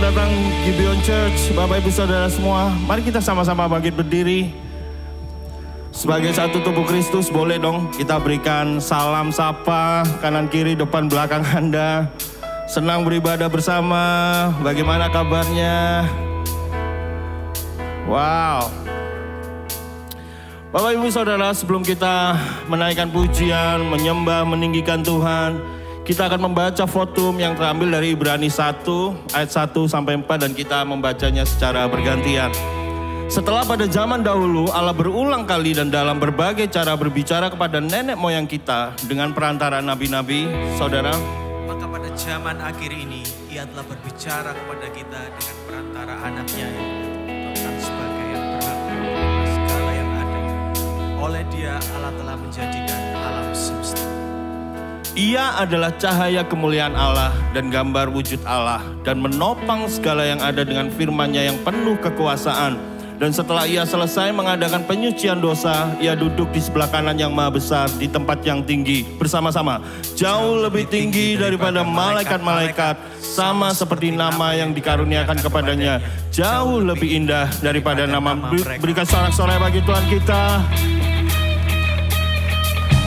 Selamat datang Gibeon Church, Bapak Ibu Saudara semua. Mari kita sama-sama bangkit berdiri. Sebagai satu tubuh Kristus, boleh dong kita berikan salam sapa kanan kiri depan belakang Anda. Senang beribadah bersama. Bagaimana kabarnya? Wow. Bapak Ibu Saudara, sebelum kita menaikkan pujian, menyembah, meninggikan Tuhan, kita akan membaca fotum yang terambil dari Ibrani 1 ayat 1 sampai 4 dan kita membacanya secara bergantian. Setelah pada zaman dahulu Allah berulang kali dan dalam berbagai cara berbicara kepada nenek moyang kita dengan perantara nabi-nabi, saudara. Maka pada zaman akhir ini Ia telah berbicara kepada kita dengan perantara anaknya yang ditetapkan sebagai yang berhak atas segala yang ada. Oleh Dia Allah telah menjadikan alam semesta. Ia adalah cahaya kemuliaan Allah dan gambar wujud Allah dan menopang segala yang ada dengan firman-Nya yang penuh kekuasaan. Dan setelah Ia selesai mengadakan penyucian dosa, Ia duduk di sebelah kanan yang maha besar di tempat yang tinggi bersama-sama. Jauh lebih tinggi daripada malaikat-malaikat, sama seperti nama yang dikaruniakan kepadanya. Jauh lebih indah daripada nama. Berikan sorak-sorai bagi Tuhan kita.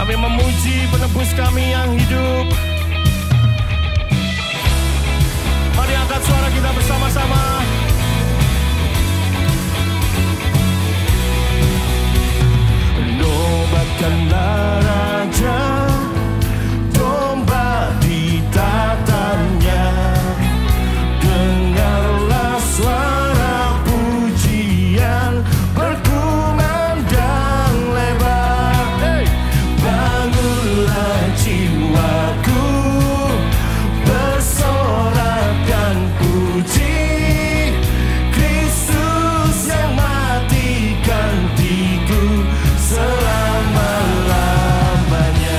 Kami memuji penebus kami yang hidup. Mari angkat suara kita bersama-sama. Nobatkanlah Raja, domba di tatanya. Dengarlah suara pujian berkumandang lebar. Bangunlah jiwaku, bersorakkan puji Kristus yang mati gantiku selama-lamanya.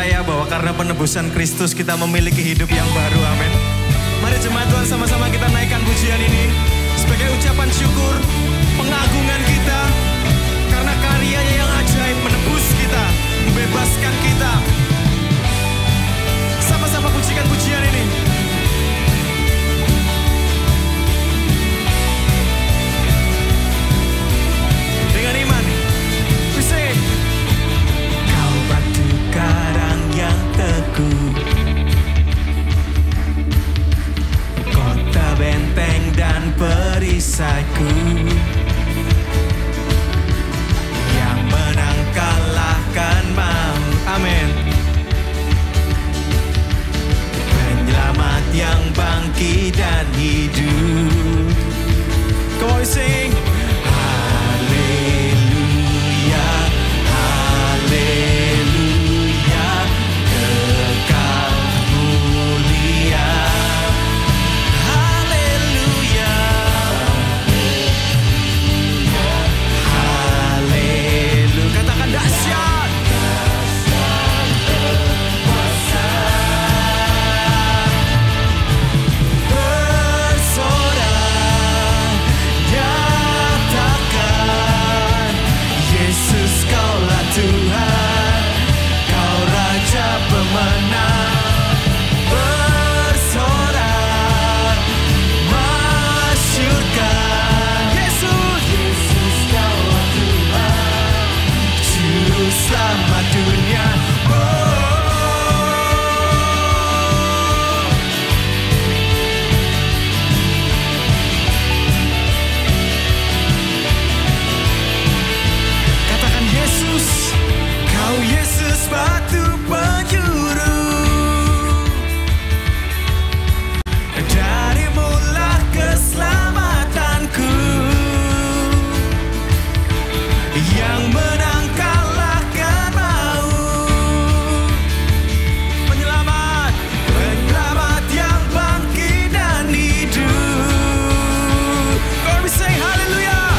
percaya bahwa karena penebusan Kristus kita memiliki hidup yang baru, amin. Mari jemaat Tuhan sama-sama kita naikkan pujian ini sebagai ucapan syukur, pengagungan kita karena karyanya yang ajaib menebus kita, membebaskan kita. Sama-sama pujikan pujian ini. Dengan iman, we say, Kau batu karang yang teguh, kota benteng dan perisaiku, yang menang kalahkan maut, amin. Penyelamat yang bangkit dan hidup. Come on, we sing. Haleluya, haleluya, kekal mulia. Haleluya, haleluya. Katakan dahsyat. Bersorak, nyatakan Yesus Kaulah Tuhan, Kau Raja pemenang. Bersorak, masyurkan Yesus, Yesus Kaulah Tuhan, Juru Selamat dunia. Katakan Yesus, Kau Yesus batu penjuru, darimulah keselamatanku, yang menang kalahkan maut. Penyelamat, penyelamat yang bangkit dan hidup. Lord, we say hallelujah.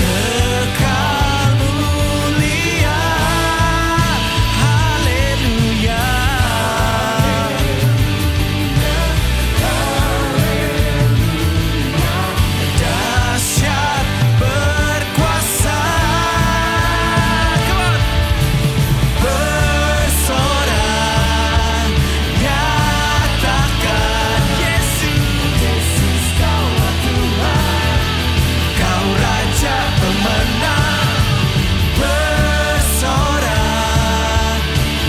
Kekal mulia, haleluya. Dahsyat berkuasa. Come on. Bersorak, nyatakan Yesus, Yesus Kaulah Tuhan, Kau Raja pemenang. Bersorak,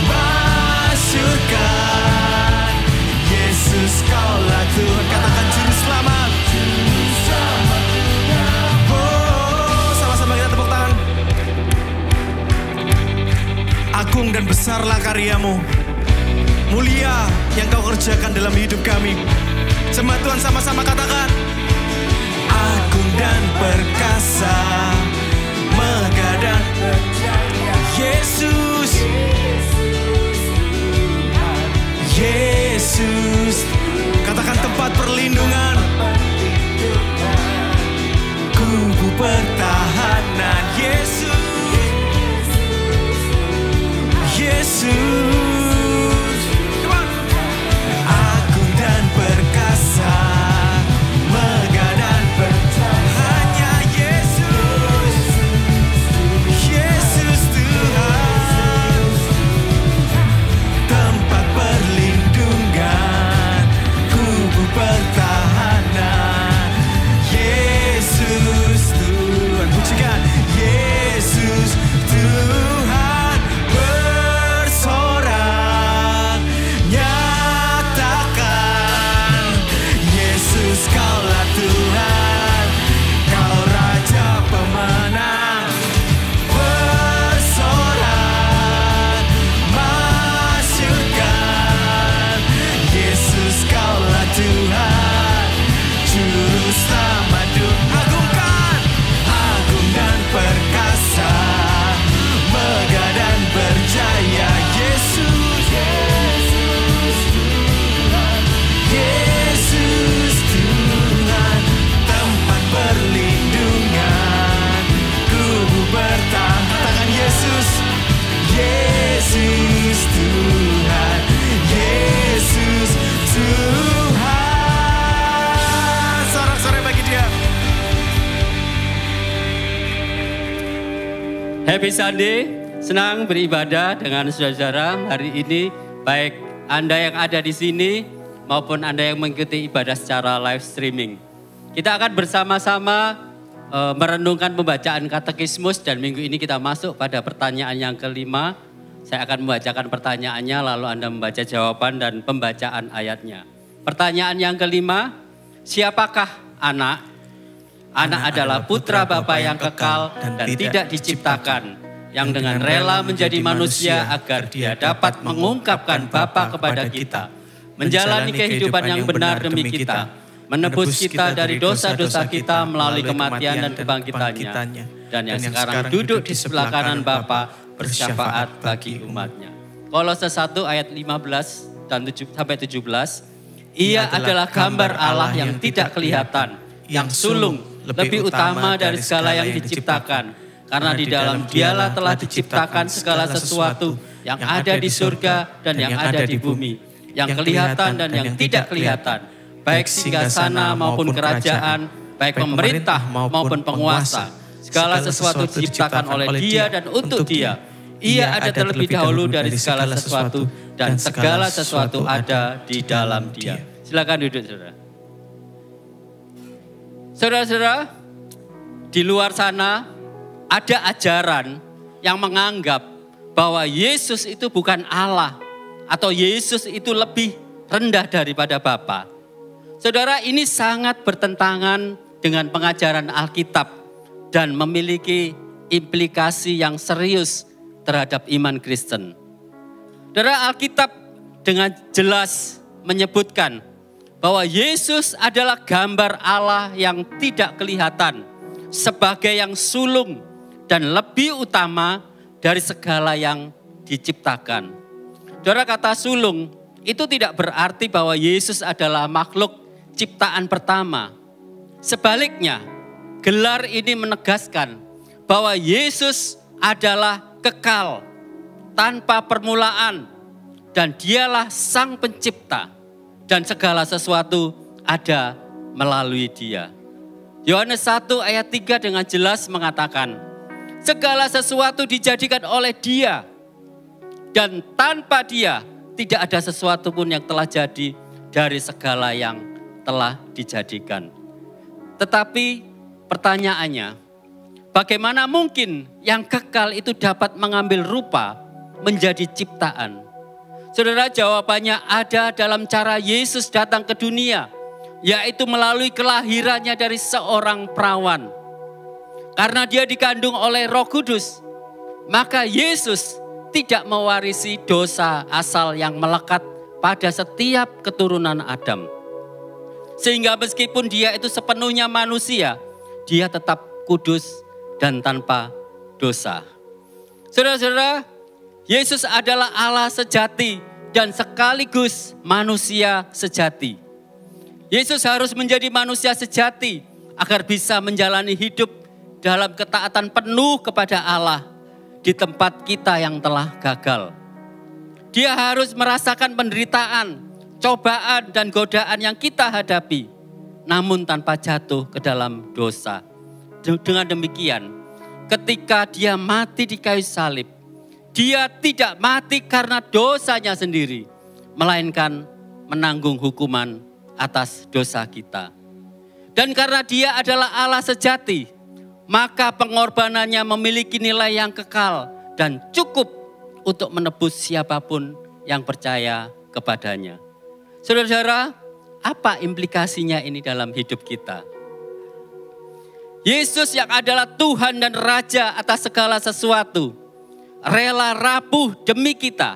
masyurkan Yesus Kaulah Tuhan. Katakan Juru Selamat. Oh, sama-sama kita tepuk tangan. Agung dan besarlah karyamu, mulia yang Kau kerjakan dalam hidup kami. Jemaat Tuhan sama-sama katakan, agung dan perkasa, megah dan Yesus, Yesus. Katakan tempat perlindungan, kubu pertahanan, Yesus, Yesus. Come on. Agung dan perkasa, Happy Sunday, senang beribadah dengan saudara-saudara hari ini, baik Anda yang ada di sini maupun Anda yang mengikuti ibadah secara live streaming. Kita akan bersama-sama merenungkan pembacaan katekismus dan minggu ini kita masuk pada pertanyaan yang kelima. Saya akan membacakan pertanyaannya lalu Anda membaca jawaban dan pembacaan ayatnya. Pertanyaan yang kelima, siapakah anak? Anak adalah putra Bapa yang kekal dan tidak diciptakan, yang dengan rela menjadi manusia agar dia dapat mengungkapkan Bapa kepada kita, menjalani kehidupan yang benar demi kita, menebus kita dari dosa-dosa kita melalui kematian dan kebangkitannya, dan yang sekarang duduk di sebelah kanan Bapa bersyafaat bagi umatnya. Kolose 1 ayat 15 dan 17, Ia adalah gambar Allah yang tidak kelihatan, yang sulung, lebih utama dari segala yang diciptakan. Karena di dalam Dialah telah diciptakan segala sesuatu yang ada di surga dan yang ada di bumi, yang kelihatan dan yang tidak kelihatan, baik singgasana maupun kerajaan, baik pemerintah maupun penguasa. Segala sesuatu diciptakan oleh Dia dan untuk Dia. Ia ada terlebih dahulu dari segala sesuatu dan segala sesuatu ada di dalam Dia. Silakan duduk, saudara. Saudara-saudara, di luar sana ada ajaran yang menganggap bahwa Yesus itu bukan Allah atau Yesus itu lebih rendah daripada Bapa. Saudara, ini sangat bertentangan dengan pengajaran Alkitab dan memiliki implikasi yang serius terhadap iman Kristen. Saudara, Alkitab dengan jelas menyebutkan bahwa Yesus adalah gambar Allah yang tidak kelihatan sebagai yang sulung dan lebih utama dari segala yang diciptakan. Saudara, kata sulung itu tidak berarti bahwa Yesus adalah makhluk ciptaan pertama. Sebaliknya, gelar ini menegaskan bahwa Yesus adalah kekal, tanpa permulaan, dan Dialah Sang Pencipta. Dan segala sesuatu ada melalui Dia. Yohanes 1 ayat 3 dengan jelas mengatakan, segala sesuatu dijadikan oleh Dia, dan tanpa Dia tidak ada sesuatu pun yang telah jadi dari segala yang telah dijadikan. Tetapi pertanyaannya, bagaimana mungkin yang kekal itu dapat mengambil rupa menjadi ciptaan? Saudara, jawabannya ada dalam cara Yesus datang ke dunia, yaitu melalui kelahirannya dari seorang perawan. Karena Dia dikandung oleh Roh Kudus, maka Yesus tidak mewarisi dosa asal yang melekat pada setiap keturunan Adam. Sehingga meskipun Dia itu sepenuhnya manusia, Dia tetap kudus dan tanpa dosa. Saudara-saudara, Yesus adalah Allah sejati dan sekaligus manusia sejati. Yesus harus menjadi manusia sejati agar bisa menjalani hidup dalam ketaatan penuh kepada Allah di tempat kita yang telah gagal. Dia harus merasakan penderitaan, cobaan dan godaan yang kita hadapi, namun tanpa jatuh ke dalam dosa. Dengan demikian, ketika Dia mati di kayu salib, Dia tidak mati karena dosanya sendiri, melainkan menanggung hukuman atas dosa kita. Dan karena Dia adalah Allah sejati, maka pengorbanannya memiliki nilai yang kekal dan cukup untuk menebus siapapun yang percaya kepadanya. Saudara-saudara, apa implikasinya ini dalam hidup kita? Yesus yang adalah Tuhan dan Raja atas segala sesuatu, rela rapuh demi kita.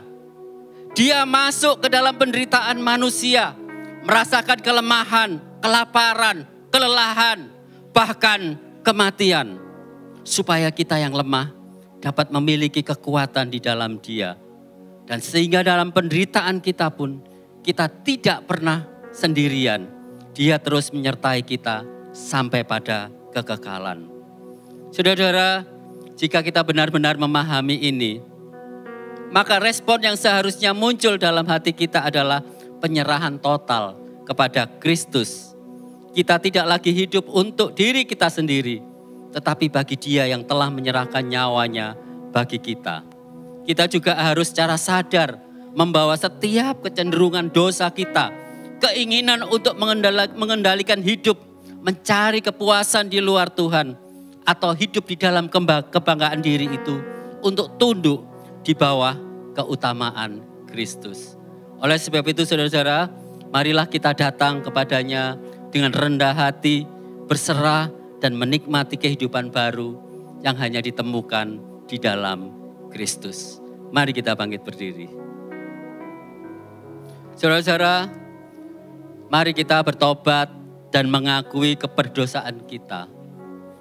Dia masuk ke dalam penderitaan manusia, merasakan kelemahan, kelaparan, kelelahan, bahkan kematian. Supaya kita yang lemah dapat memiliki kekuatan di dalam Dia. Dan sehingga dalam penderitaan kita pun, kita tidak pernah sendirian. Dia terus menyertai kita sampai pada kekekalan. Saudara-saudara, jika kita benar-benar memahami ini, maka respon yang seharusnya muncul dalam hati kita adalah penyerahan total kepada Kristus. Kita tidak lagi hidup untuk diri kita sendiri, tetapi bagi Dia yang telah menyerahkan nyawanya bagi kita. Kita juga harus secara sadar membawa setiap kecenderungan dosa kita, keinginan untuk mengendalikan hidup, mencari kepuasan di luar Tuhan, atau hidup di dalam kebanggaan diri itu untuk tunduk di bawah keutamaan Kristus. Oleh sebab itu saudara-saudara, marilah kita datang kepadanya dengan rendah hati, berserah dan menikmati kehidupan baru yang hanya ditemukan di dalam Kristus. Mari kita bangkit berdiri. Saudara-saudara, mari kita bertobat dan mengakui keberdosaan kita.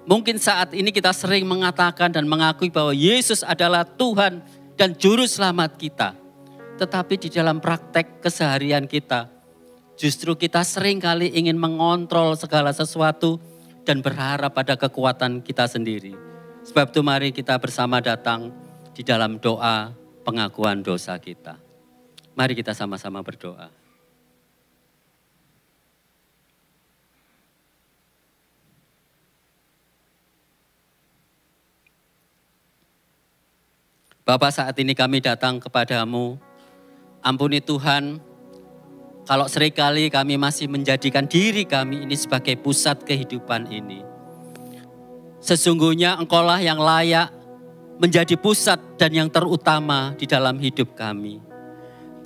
Mungkin saat ini kita sering mengatakan dan mengakui bahwa Yesus adalah Tuhan dan Juru Selamat kita. Tetapi di dalam praktek keseharian kita, justru kita sering kali ingin mengontrol segala sesuatu dan berharap pada kekuatan kita sendiri. Sebab itu mari kita bersama datang di dalam doa pengakuan dosa kita. Mari kita sama-sama berdoa. Bapa, saat ini kami datang kepadamu. Ampuni Tuhan, kalau seringkali kami masih menjadikan diri kami ini sebagai pusat kehidupan ini. Sesungguhnya Engkaulah yang layak menjadi pusat dan yang terutama di dalam hidup kami.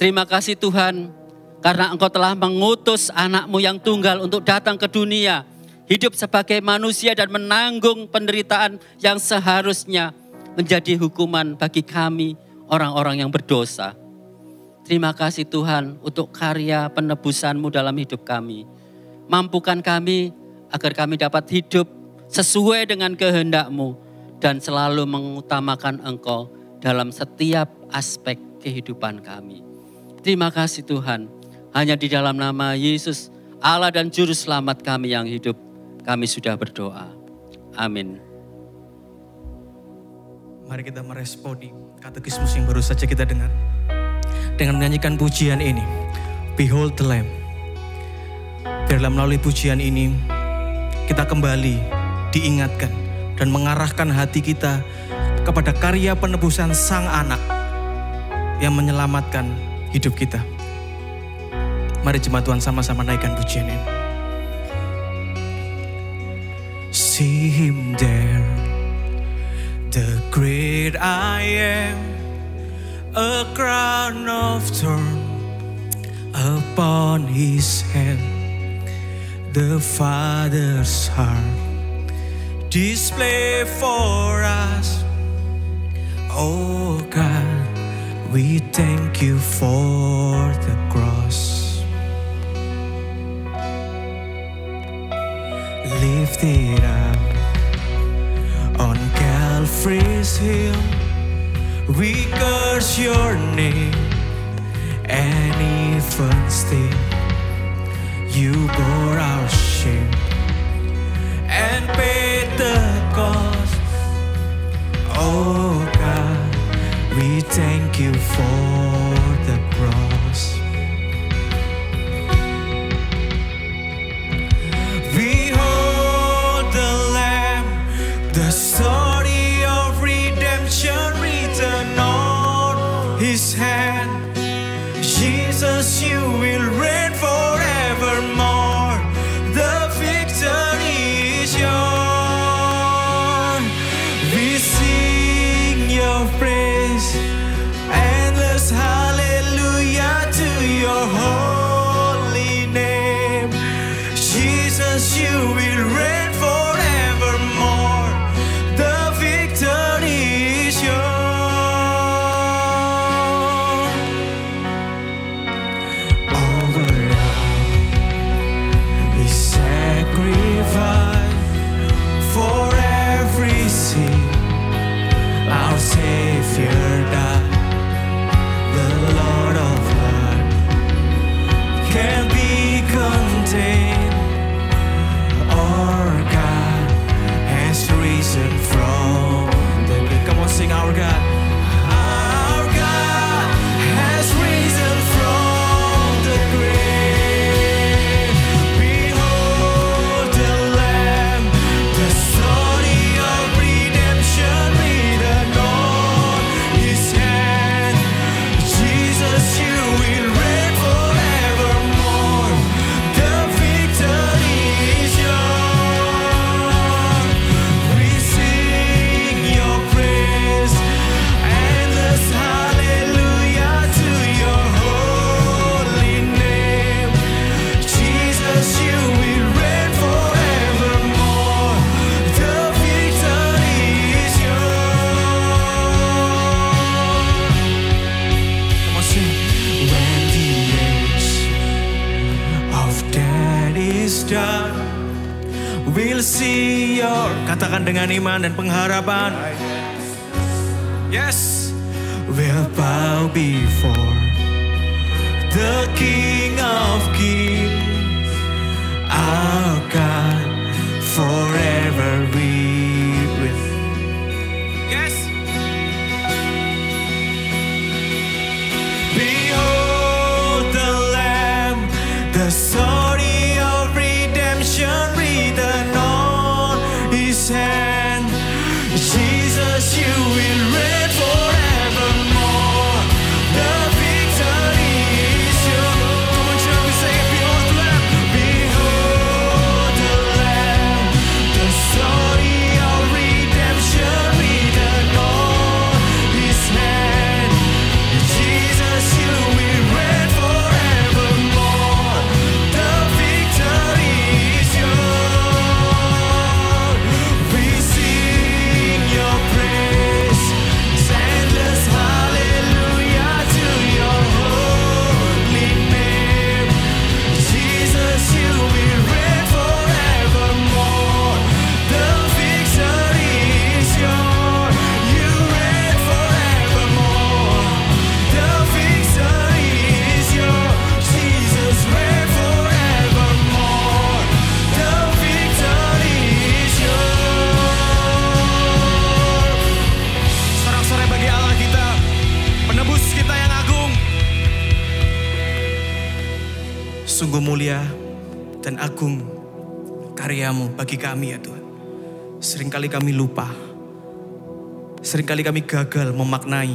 Terima kasih Tuhan, karena Engkau telah mengutus anak-Mu yang tunggal untuk datang ke dunia, hidup sebagai manusia dan menanggung penderitaan yang seharusnya menjadi hukuman bagi kami, orang-orang yang berdosa. Terima kasih Tuhan untuk karya penebusan-Mu dalam hidup kami. Mampukan kami agar kami dapat hidup sesuai dengan kehendak-Mu dan selalu mengutamakan Engkau dalam setiap aspek kehidupan kami. Terima kasih Tuhan, hanya di dalam nama Yesus, Allah dan Juru Selamat kami yang hidup, kami sudah berdoa. Amin. Mari kita meresponi katekismus yang baru saja kita dengar dengan menyanyikan pujian ini, Behold the Lamb. Biarlah melalui pujian ini kita kembali diingatkan dan mengarahkan hati kita kepada karya penebusan Sang Anak yang menyelamatkan hidup kita. Mari jemaat Tuhan sama-sama naikkan pujian ini. See Him there, the great I am, a crown of thorn upon His head, the Father's heart display for us. Oh God, we thank You for the cross. Lift it up on Calvary's hill, we curse Your name, and even still You bore our shame and paid the cost. Oh God, we thank You for the cross. Behold the Lamb, the story of redemption written on His hand. Jesus, You will reign forevermore. The victory is yours. We sing Your praise, endless hallelujah to Your holy name. Jesus, You will reign forevermore. The victory is yours. Overall, we sacrifice for every sin. Our Savior died, the Lord of life can be contained or will see your. Katakan dengan iman dan pengharapan. Yes. We'll bow before the King of Kings, our God, forever we will. Yes. Behold the Lamb, the story of redemption written on His hand. Jesus, you will reign forevermore. The victory is yours. Come on, shall we say, behold the Lamb, behold the Lamb, the story of redemption written on His hand. Jesus, you will reign forevermore. The victory is yours. We sing your praise, endless hallelujah to your holy name. Jesus, you will reign forevermore. The victory is yours. You reign forevermore. The victory is yours. Jesus reign forevermore. The victory is yours. Sorak-sorai bagi Allah kita, penebus kita yang agung. Sungguh mulia dan agung karya-Mu bagi kami ya Tuhan. Seringkali kami lupa, seringkali kami gagal memaknai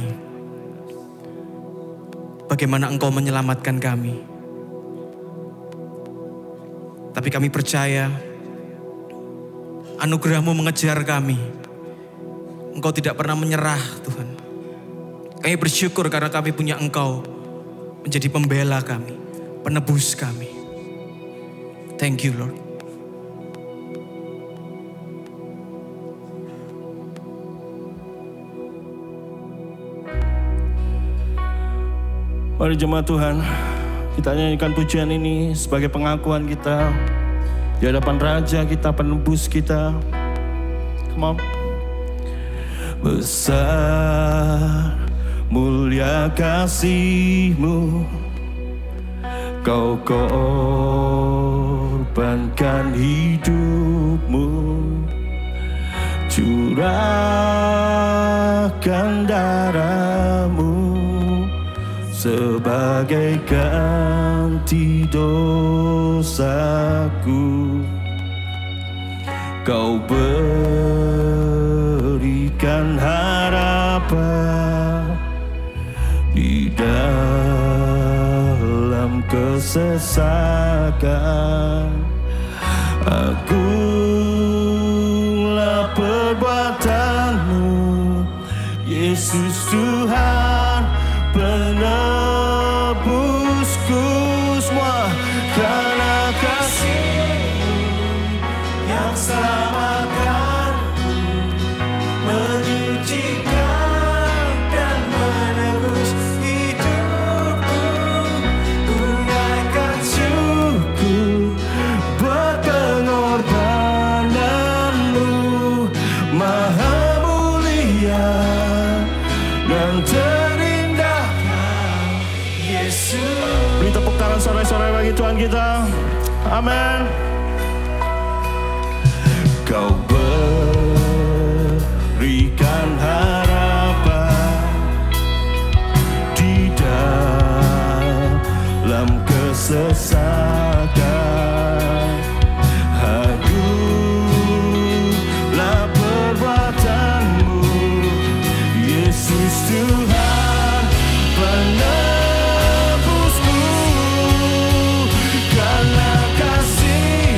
bagaimana Engkau menyelamatkan kami. Tapi kami percaya anugerah-Mu mengejar kami. Engkau tidak pernah menyerah Tuhan. Kami bersyukur karena kami punya Engkau menjadi pembela kami, penebus kami. Thank you Lord. Mari jemaat Tuhan, kita nyanyikan pujian ini sebagai pengakuan kita di hadapan Raja kita, penebus kita. Come on. Besar mulia kasih-Mu, Kau korbankan hidup-Mu, curahkan darah-Mu sebagai ganti dosaku. Kau berikan harapan di dalam kesesakan. Agunglah perbuatan-Mu, Yesus Tuhan penebusku. Semua karena kasih-Mu yang selamatkanku, menyucikan dan menebus hidupku. Tunaikan syukur buat pengorbanan-Mu, Maha mulia dan terindah Yesus. Beri tepuk tangan sore-sore bagi Tuhan kita. Amin. Kau berikan harapan di dalam kesesakan. Agunglah perbuatan-Mu, Yesus Tuhan penebusku. Karena kasih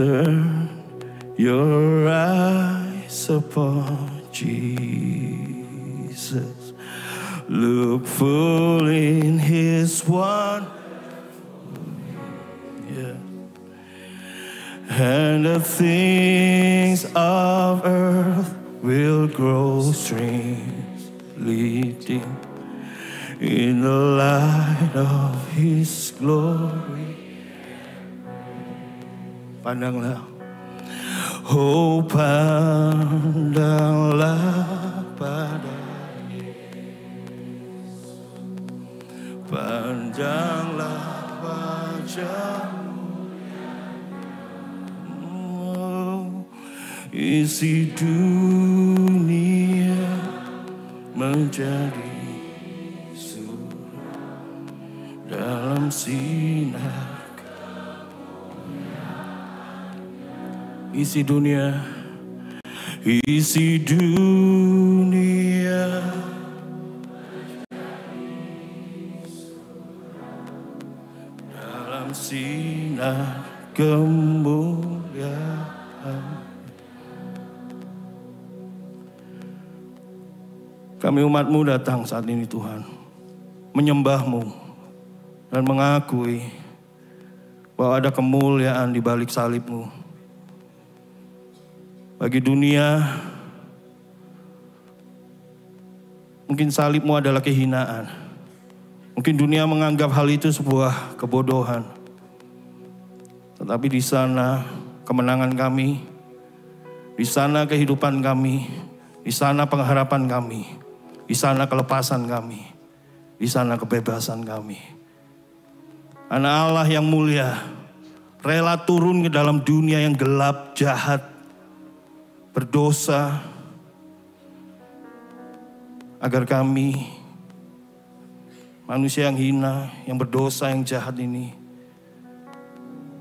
Turn your eyes upon Jesus. Look full in His one. Yeah. And the things of earth will grow strangely dim in the light of His glory. Pandanglah, oh pandanglah pada Yesus, pandanglah wajah-Mu, oh, isi dunia menjadi surga dalam sinar. Isi dunia dalam sinar kemuliaan. Kami umat-Mu datang saat ini Tuhan, menyembah-Mu dan mengakui bahwa ada kemuliaan di balik salib-Mu. Bagi dunia, mungkin salib-Mu adalah kehinaan. Mungkin dunia menganggap hal itu sebuah kebodohan. Tetapi di sana kemenangan kami, di sana kehidupan kami, di sana pengharapan kami, di sana kelepasan kami, di sana kebebasan kami. Anak Allah yang mulia, rela turun ke dalam dunia yang gelap, jahat, berdosa, agar kami, manusia yang hina, yang berdosa, yang jahat ini,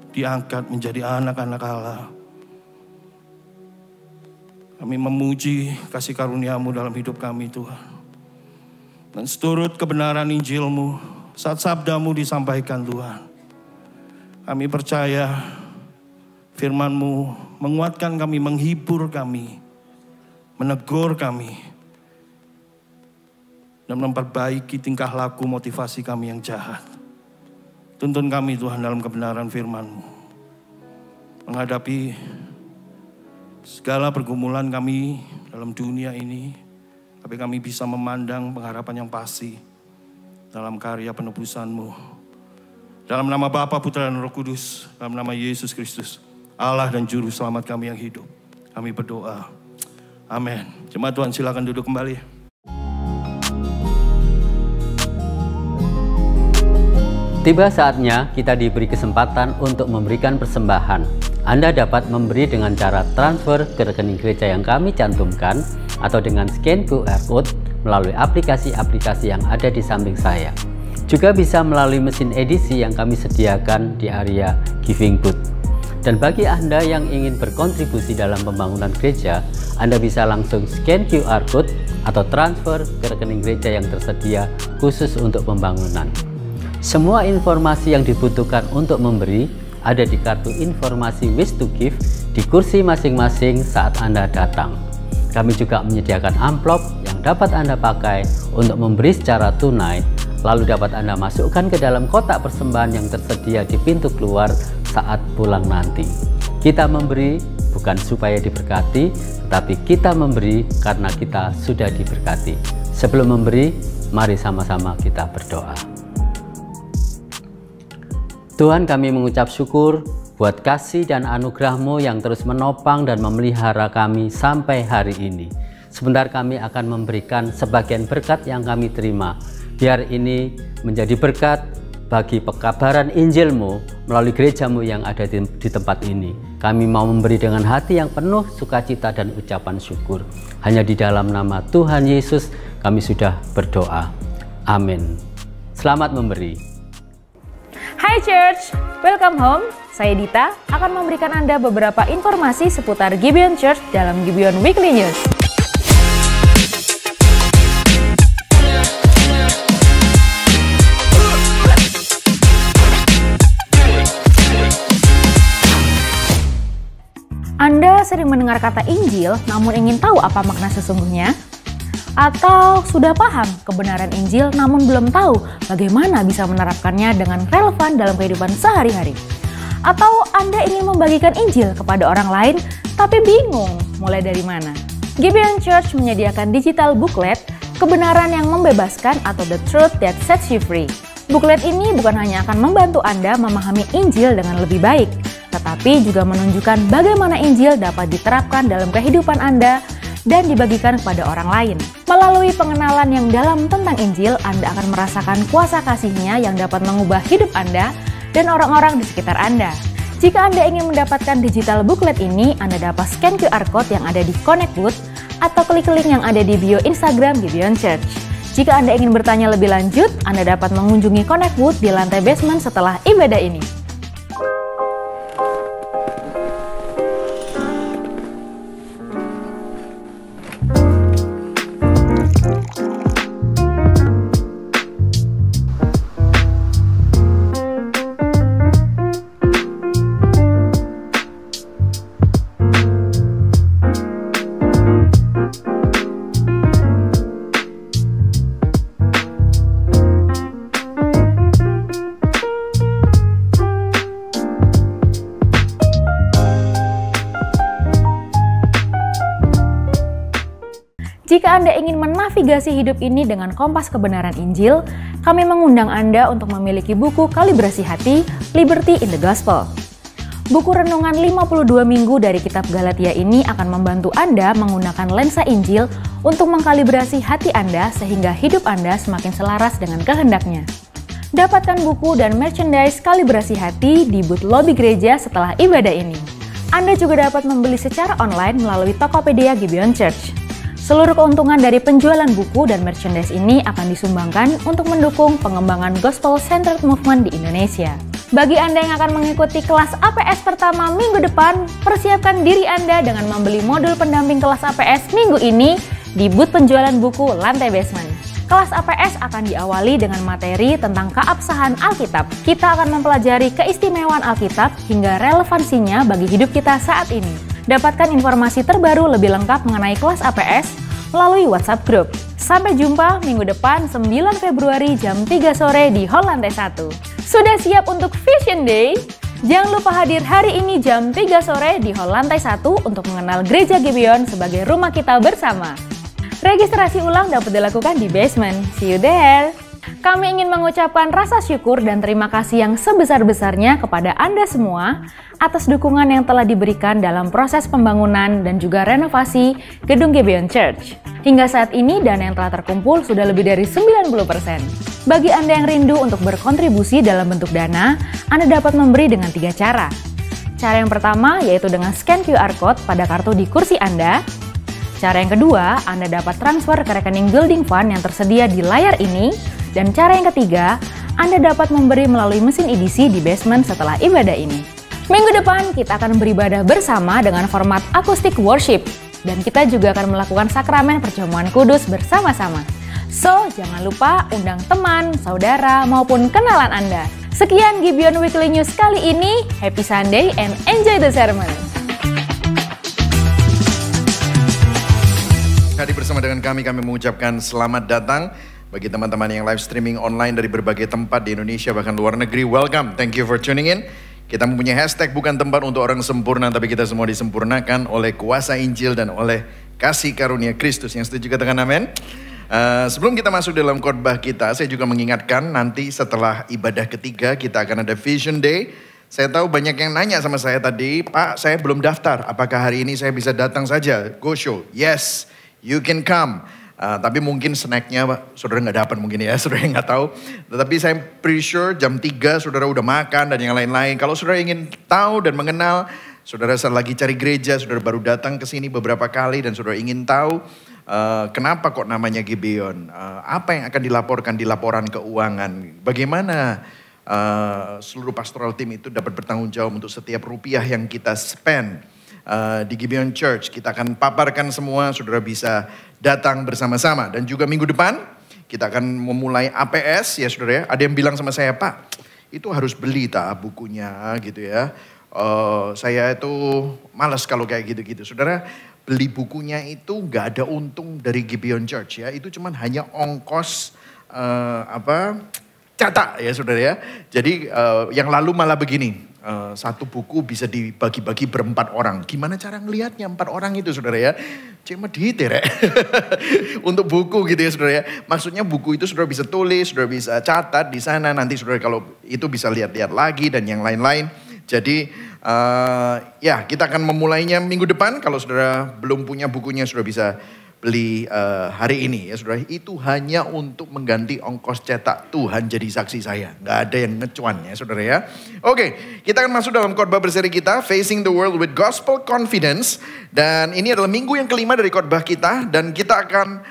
diangkat menjadi anak-anak Allah. Kami memuji kasih karunia-Mu dalam hidup kami Tuhan. Dan seturut kebenaran Injil-Mu, saat sabda-Mu disampaikan Tuhan, kami percaya firman-Mu menguatkan kami, menghibur kami, menegur kami, dan memperbaiki tingkah laku motivasi kami yang jahat. Tuntun kami Tuhan dalam kebenaran firman-Mu, menghadapi segala pergumulan kami dalam dunia ini, tapi kami bisa memandang pengharapan yang pasti dalam karya penebusan-Mu. Dalam nama Bapa, Putra, dan Roh Kudus, dalam nama Yesus Kristus, Allah dan Juru Selamat kami yang hidup, kami berdoa. Amin. Jemaat Tuhan silakan duduk kembali. Tiba saatnya kita diberi kesempatan untuk memberikan persembahan. Anda dapat memberi dengan cara transfer ke rekening gereja yang kami cantumkan atau dengan scan QR Code melalui aplikasi-aplikasi yang ada di samping saya. Juga bisa melalui mesin edisi yang kami sediakan di area Giving Booth. Dan bagi Anda yang ingin berkontribusi dalam pembangunan gereja, Anda bisa langsung scan QR Code atau transfer ke rekening gereja yang tersedia khusus untuk pembangunan. Semua informasi yang dibutuhkan untuk memberi ada di kartu informasi Wish to Give di kursi masing-masing saat Anda datang. Kami juga menyediakan amplop yang dapat Anda pakai untuk memberi secara tunai, lalu dapat Anda masukkan ke dalam kotak persembahan yang tersedia di pintu keluar saat pulang nanti. Kita memberi bukan supaya diberkati, tetapi kita memberi karena kita sudah diberkati. Sebelum memberi, mari sama-sama kita berdoa. Tuhan, kami mengucap syukur buat kasih dan anugerah-Mu yang terus menopang dan memelihara kami sampai hari ini. Sebentar kami akan memberikan sebagian berkat yang kami terima. Biar ini menjadi berkat bagi pekabaran Injil-Mu melalui gereja-Mu yang ada di tempat ini. Kami mau memberi dengan hati yang penuh sukacita dan ucapan syukur. Hanya di dalam nama Tuhan Yesus kami sudah berdoa. Amin. Selamat memberi. Hai Church, welcome home. Saya Dita akan memberikan Anda beberapa informasi seputar Gibeon Church dalam Gibeon Weekly News. sering mendengar kata Injil namun ingin tahu apa makna sesungguhnya? Atau sudah paham kebenaran Injil namun belum tahu bagaimana bisa menerapkannya dengan relevan dalam kehidupan sehari-hari? Atau Anda ingin membagikan Injil kepada orang lain tapi bingung mulai dari mana? Gibeon Church menyediakan digital booklet Kebenaran yang Membebaskan atau The Truth That Sets You Free. Buklet ini bukan hanya akan membantu Anda memahami Injil dengan lebih baik, tetapi juga menunjukkan bagaimana Injil dapat diterapkan dalam kehidupan Anda dan dibagikan kepada orang lain. Melalui pengenalan yang dalam tentang Injil, Anda akan merasakan kuasa kasih-Nya yang dapat mengubah hidup Anda dan orang-orang di sekitar Anda. Jika Anda ingin mendapatkan digital booklet ini, Anda dapat scan QR Code yang ada di Connect Booth atau klik link yang ada di bio Instagram Gibeon Church. Jika Anda ingin bertanya lebih lanjut, Anda dapat mengunjungi Connect Booth di lantai basement setelah ibadah ini. Jika Anda ingin menavigasi hidup ini dengan kompas kebenaran Injil, kami mengundang Anda untuk memiliki buku Kalibrasi Hati, Liberty in the Gospel. Buku renungan 52 minggu dari kitab Galatia ini akan membantu Anda menggunakan lensa Injil untuk mengkalibrasi hati Anda sehingga hidup Anda semakin selaras dengan kehendak-Nya. Dapatkan buku dan merchandise Kalibrasi Hati di booth lobi gereja setelah ibadah ini. Anda juga dapat membeli secara online melalui Tokopedia Gibeon Church. Seluruh keuntungan dari penjualan buku dan merchandise ini akan disumbangkan untuk mendukung pengembangan gospel-centered movement di Indonesia. Bagi Anda yang akan mengikuti kelas APS pertama minggu depan, persiapkan diri Anda dengan membeli modul pendamping kelas APS minggu ini di booth penjualan buku lantai basement. Kelas APS akan diawali dengan materi tentang keabsahan Alkitab. Kita akan mempelajari keistimewaan Alkitab hingga relevansinya bagi hidup kita saat ini. Dapatkan informasi terbaru lebih lengkap mengenai kelas APS melalui WhatsApp Group. Sampai jumpa minggu depan 9 Februari jam 3 sore di Hall Lantai 1. Sudah siap untuk Vision Day? Jangan lupa hadir hari ini jam 3 sore di Hall Lantai 1 untuk mengenal Gereja Gibeon sebagai rumah kita bersama. Registrasi ulang dapat dilakukan di basement. See you there! Kami ingin mengucapkan rasa syukur dan terima kasih yang sebesar-besarnya kepada Anda semua atas dukungan yang telah diberikan dalam proses pembangunan dan juga renovasi gedung Gibeon Church. Hingga saat ini dana yang telah terkumpul sudah lebih dari 90%. Bagi Anda yang rindu untuk berkontribusi dalam bentuk dana, Anda dapat memberi dengan 3 cara. Cara yang pertama yaitu dengan scan QR Code pada kartu di kursi Anda. Cara yang kedua, Anda dapat transfer ke rekening building fund yang tersedia di layar ini. Dan cara yang ketiga, Anda dapat memberi melalui mesin edisi di basement setelah ibadah ini. Minggu depan kita akan beribadah bersama dengan format acoustic worship. Dan kita juga akan melakukan sakramen perjamuan kudus bersama-sama. So, jangan lupa undang teman, saudara, maupun kenalan Anda. Sekian Gibeon Weekly News kali ini. Happy Sunday and enjoy the sermon. Hadir bersama dengan kami mengucapkan selamat datang bagi teman-teman yang live streaming online dari berbagai tempat di Indonesia bahkan luar negeri. Welcome, thank you for tuning in. Kita mempunyai hashtag bukan tempat untuk orang sempurna, tapi kita semua disempurnakan oleh kuasa Injil dan oleh kasih karunia Kristus. Yang setuju katakan amin. Sebelum kita masuk dalam khotbah kita, saya juga mengingatkan nanti setelah ibadah ketiga kita akan ada Vision Day. Saya tahu banyak yang nanya sama saya tadi, Pak saya belum daftar, apakah hari ini saya bisa datang saja? Go show, yes, you can come. Tapi mungkin snacknya saudara nggak dapat mungkin ya, saudara nggak tahu. Tetapi saya pretty sure jam 3 saudara udah makan dan yang lain-lain. Kalau saudara ingin tahu dan mengenal, saudara lagi cari gereja, saudara baru datang ke sini beberapa kali dan saudara ingin tahu kenapa kok namanya Gibeon, apa yang akan dilaporkan di laporan keuangan, bagaimana seluruh pastoral team itu dapat bertanggung jawab untuk setiap rupiah yang kita spend di Gibeon Church. Kita akan paparkan semua, saudara bisa datang bersama-sama. Dan juga minggu depan kita akan memulai APS ya saudara ya. Ada yang bilang sama saya, Pak itu harus beli bukunya gitu ya. Saya itu malas kalau kayak gitu-gitu. Saudara, beli bukunya itu nggak ada untung dari Gibeon Church ya. Itu cuman hanya ongkos cetak ya saudara ya. Jadi yang lalu malah begini. Satu buku bisa dibagi-bagi berempat orang. Gimana cara ngelihatnya 4 orang itu saudara ya? Cuma dihitir ya. Untuk buku gitu ya saudara ya. Maksudnya buku itu saudara bisa tulis, saudara bisa catat di sana. Nanti saudara kalau itu bisa lihat-lihat lagi dan yang lain-lain. Jadi ya kita akan memulainya minggu depan. Kalau saudara belum punya bukunya saudara bisa beli hari ini ya saudara. Itu hanya untuk mengganti ongkos cetak. Tuhan jadi saksi saya. Nggak ada yang ngecuan ya saudara ya. Oke, kita akan masuk dalam khotbah berseri kita. Facing the World with Gospel Confidence. Dan ini adalah minggu yang kelima dari khotbah kita. Dan kita akan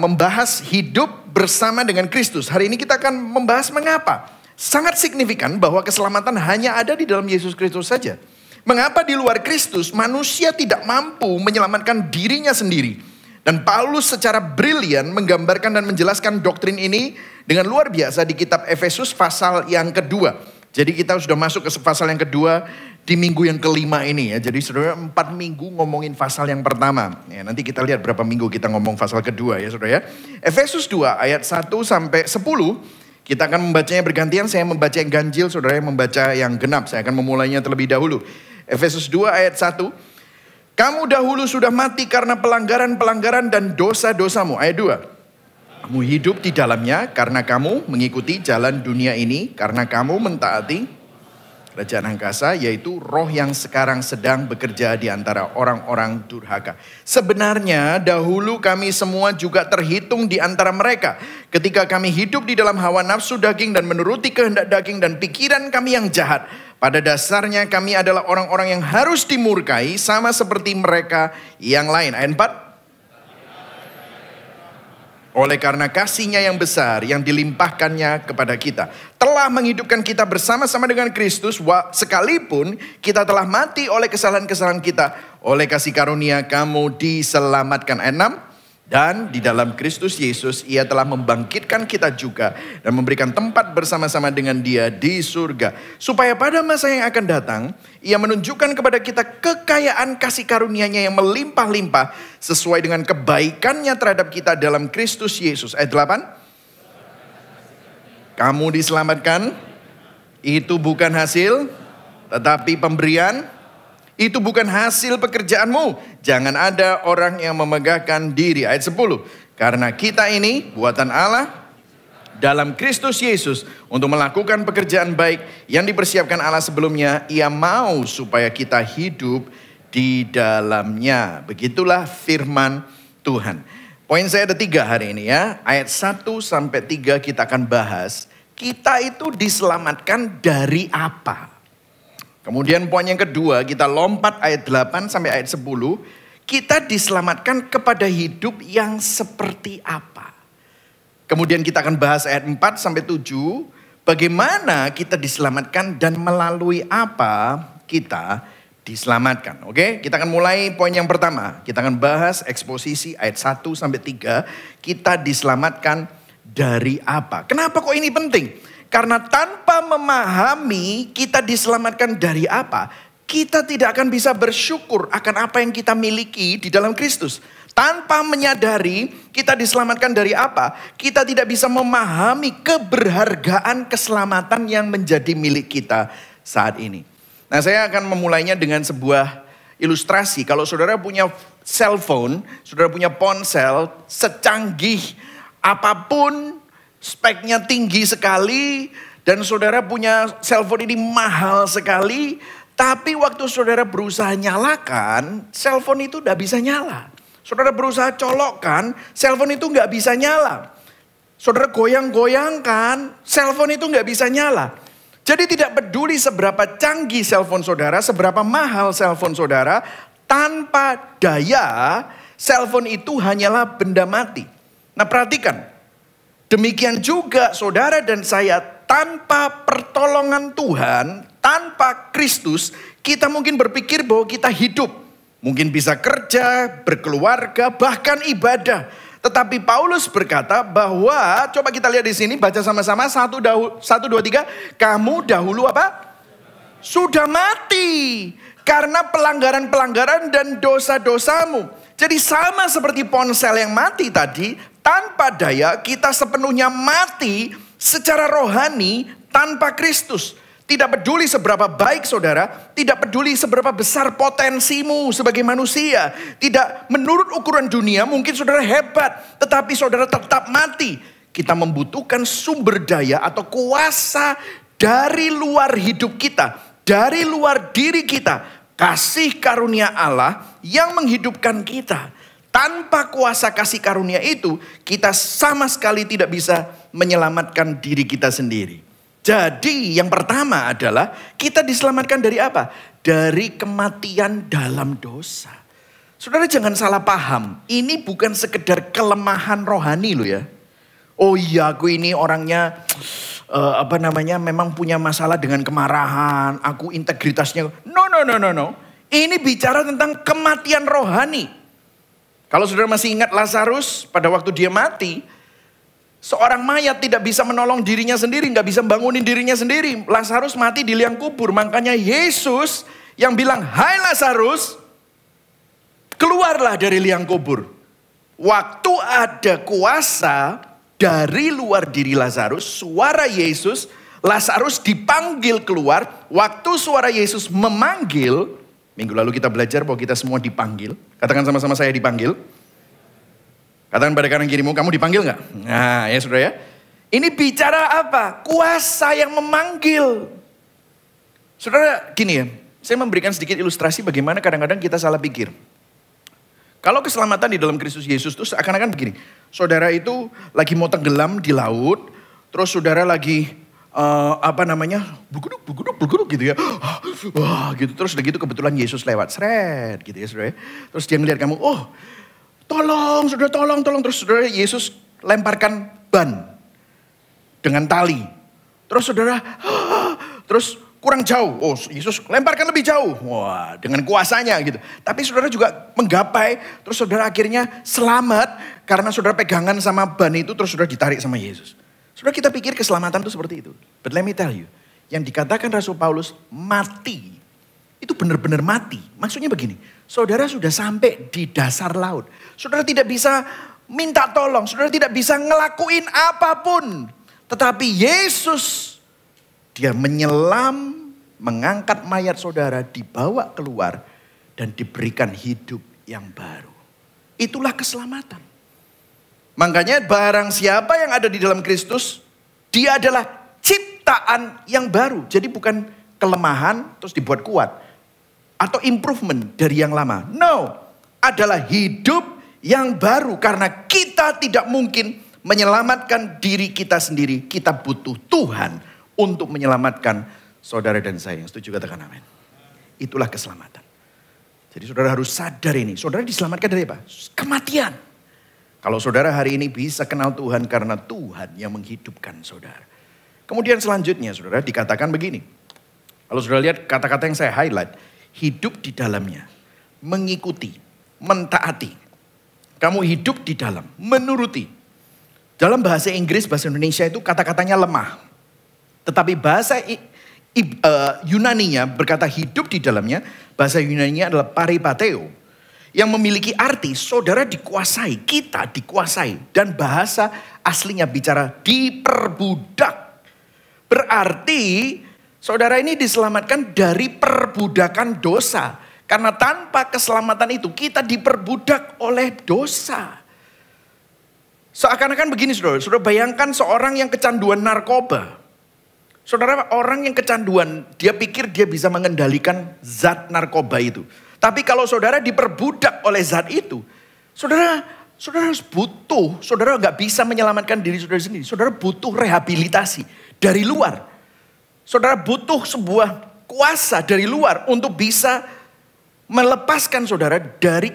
membahas hidup bersama dengan Kristus. Hari ini kita akan membahas mengapa. Sangat signifikan bahwa keselamatan hanya ada di dalam Yesus Kristus saja. Mengapa di luar Kristus manusia tidak mampu menyelamatkan dirinya sendiri. Dan Paulus secara brilian menggambarkan dan menjelaskan doktrin ini dengan luar biasa di kitab Efesus pasal yang kedua. Jadi kita sudah masuk ke pasal yang kedua di minggu yang kelima ini ya. Jadi saudara 4 minggu ngomongin pasal yang pertama. Ya, nanti kita lihat berapa minggu kita ngomong pasal kedua ya saudara ya. Efesus 2 ayat 1 sampai 10. Kita akan membacanya bergantian. Saya membaca yang ganjil, saudara yang membaca yang genap. Saya akan memulainya terlebih dahulu. Efesus 2 ayat 1. Kamu dahulu sudah mati karena pelanggaran-pelanggaran dan dosa-dosamu. Ayat 2. Kamu hidup di dalamnya karena kamu mengikuti jalan dunia ini. Karena kamu mentaati kerajaan angkasa, yaitu roh yang sekarang sedang bekerja di antara orang-orang durhaka. Sebenarnya dahulu kami semua juga terhitung di antara mereka. Ketika kami hidup di dalam hawa nafsu daging dan menuruti kehendak daging dan pikiran kami yang jahat. Pada dasarnya kami adalah orang-orang yang harus dimurkai sama seperti mereka yang lain. Ayat 4. Oleh karena kasih-Nya yang besar yang dilimpahkannya kepada kita, telah menghidupkan kita bersama-sama dengan Kristus, sekalipun kita telah mati oleh kesalahan-kesalahan kita, oleh kasih karunia kamu diselamatkan. Ayat 6. Dan di dalam Kristus Yesus Ia telah membangkitkan kita juga dan memberikan tempat bersama-sama dengan Dia di surga, supaya pada masa yang akan datang Ia menunjukkan kepada kita kekayaan kasih karunia-Nya yang melimpah-limpah sesuai dengan kebaikan-Nya terhadap kita dalam Kristus Yesus. Ayat 8. Kamu diselamatkan itu bukan hasil tetapi pemberian. Itu bukan hasil pekerjaanmu. Jangan ada orang yang memegahkan diri. Ayat 10. Karena kita ini buatan Allah dalam Kristus Yesus untuk melakukan pekerjaan baik yang dipersiapkan Allah sebelumnya. Ia mau supaya kita hidup di dalamnya. Begitulah firman Tuhan. Poin saya ada 3 hari ini ya. Ayat 1 sampai 3 kita akan bahas. Kita itu diselamatkan dari apa? Kemudian poin yang kedua, kita lompat ayat 8 sampai ayat 10. Kita diselamatkan kepada hidup yang seperti apa? Kemudian kita akan bahas ayat 4 sampai 7. Bagaimana kita diselamatkan dan melalui apa kita diselamatkan. Oke, kita akan mulai poin yang pertama. Kita akan bahas eksposisi ayat 1 sampai 3. Kita diselamatkan dari apa? Kenapa kok ini penting? Karena tanpa memahami kita diselamatkan dari apa, kita tidak akan bisa bersyukur akan apa yang kita miliki di dalam Kristus. Tanpa menyadari kita diselamatkan dari apa, kita tidak bisa memahami keberhargaan keselamatan yang menjadi milik kita saat ini. Nah, saya akan memulainya dengan sebuah ilustrasi. Kalau saudara punya cellphone, saudara punya ponsel, secanggih apapun, speknya tinggi sekali, dan saudara punya cellphone ini mahal sekali, tapi waktu saudara berusaha nyalakan, cellphone itu tidak bisa nyala. Saudara berusaha colokkan, cellphone itu nggak bisa nyala. Saudara goyang-goyangkan, cellphone itu nggak bisa nyala. Jadi tidak peduli seberapa canggih cellphone saudara, seberapa mahal cellphone saudara, tanpa daya, cellphone itu hanyalah benda mati. Nah, perhatikan. Demikian juga saudara dan saya, tanpa pertolongan Tuhan, tanpa Kristus, kita mungkin berpikir bahwa kita hidup. Mungkin bisa kerja, berkeluarga, bahkan ibadah. Tetapi Paulus berkata bahwa, coba kita lihat di sini, baca sama-sama, 1, 2, 3. Kamu dahulu apa? sudah mati karena pelanggaran-pelanggaran dan dosa-dosamu. Jadi sama seperti ponsel yang mati tadi, tanpa daya kita sepenuhnya mati secara rohani tanpa Kristus. Tidak peduli seberapa baik saudara, tidak peduli seberapa besar potensimu sebagai manusia. Tidak menurut ukuran dunia mungkin saudara hebat, tetapi saudara tetap mati. Kita membutuhkan sumber daya atau kuasa dari luar hidup kita, dari luar diri kita. Kasih karunia Allah yang menghidupkan kita. Tanpa kuasa kasih karunia itu, kita sama sekali tidak bisa menyelamatkan diri kita sendiri. Jadi yang pertama adalah kita diselamatkan dari apa? Dari kematian dalam dosa. Saudara jangan salah paham. Ini bukan sekedar kelemahan rohani loh ya. Oh iya aku ini orangnya memang punya masalah dengan kemarahan. Aku integritasnya. No. Ini bicara tentang kematian rohani. Kalau saudara masih ingat Lazarus pada waktu dia mati. Seorang mayat tidak bisa menolong dirinya sendiri, nggak bisa bangunin dirinya sendiri. Lazarus mati di liang kubur, makanya Yesus yang bilang, "Hai Lazarus, keluarlah dari liang kubur." Waktu ada kuasa dari luar diri Lazarus, suara Yesus, Lazarus dipanggil keluar. Waktu suara Yesus memanggil, minggu lalu kita belajar bahwa kita semua dipanggil. Katakan sama-sama, saya dipanggil. Katakan pada kanan kirimu, kamu dipanggil gak? Nah ya saudara ya. Ini bicara apa? Kuasa yang memanggil. Saudara gini ya, saya memberikan sedikit ilustrasi bagaimana kadang-kadang kita salah pikir. Kalau keselamatan di dalam Kristus Yesus itu seakan-akan begini. Saudara itu lagi mau tenggelam di laut, terus saudara lagi berguduk gitu ya. Wah gitu, terus udah gitu kebetulan Yesus lewat, seret gitu ya saudara ya. Terus dia ngeliat kamu, oh tolong, saudara tolong. Terus saudara Yesus lemparkan ban dengan tali. Terus saudara, terus kurang jauh. Oh Yesus lemparkan lebih jauh. Wah dengan kuasanya gitu. Tapi saudara juga menggapai. Terus saudara akhirnya selamat. Karena saudara pegangan sama ban itu terus saudara ditarik sama Yesus. Saudara kita pikir keselamatan itu seperti itu. But let me tell you. Yang dikatakan Rasul Paulus mati. Itu benar-benar mati. Maksudnya begini. Saudara sudah sampai di dasar laut. Saudara tidak bisa minta tolong. Saudara tidak bisa ngelakuin apapun. Tetapi Yesus, dia menyelam, mengangkat mayat saudara, dibawa keluar. Dan diberikan hidup yang baru. Itulah keselamatan. Makanya barang siapa yang ada di dalam Kristus, dia adalah ciptaan yang baru. Jadi bukan kelemahan terus dibuat kuat. Atau improvement dari yang lama. No, adalah hidup yang baru. Karena kita tidak mungkin menyelamatkan diri kita sendiri. Kita butuh Tuhan untuk menyelamatkan saudara dan saya. Yang setuju katakan amin. Itulah keselamatan. Jadi saudara harus sadar ini. Saudara diselamatkan dari apa? Kematian. Kalau saudara hari ini bisa kenal Tuhan karena Tuhan yang menghidupkan saudara. Kemudian selanjutnya saudara dikatakan begini. Kalau saudara lihat kata-kata yang saya highlight. Hidup di dalamnya, mengikuti, mentaati. Kamu hidup di dalam, menuruti. Dalam bahasa Inggris, bahasa Indonesia itu kata-katanya lemah. Tetapi bahasa Yunaninya berkata hidup di dalamnya, bahasa Yunaninya adalah paripateo. Yang memiliki arti saudara dikuasai, kita dikuasai. Dan bahasa aslinya bicara diperbudak. Berarti saudara ini diselamatkan dari perbudakan dosa. Karena tanpa keselamatan itu kita diperbudak oleh dosa. Seakan-akan begini saudara. Saudara bayangkan seorang yang kecanduan narkoba. Saudara orang yang kecanduan, dia pikir dia bisa mengendalikan zat narkoba itu. Tapi kalau saudara diperbudak oleh zat itu. Saudara harus butuh. Saudara gak bisa menyelamatkan diri saudara sendiri. Saudara butuh rehabilitasi dari luar. Saudara butuh sebuah kuasa dari luar untuk bisa melepaskan saudara dari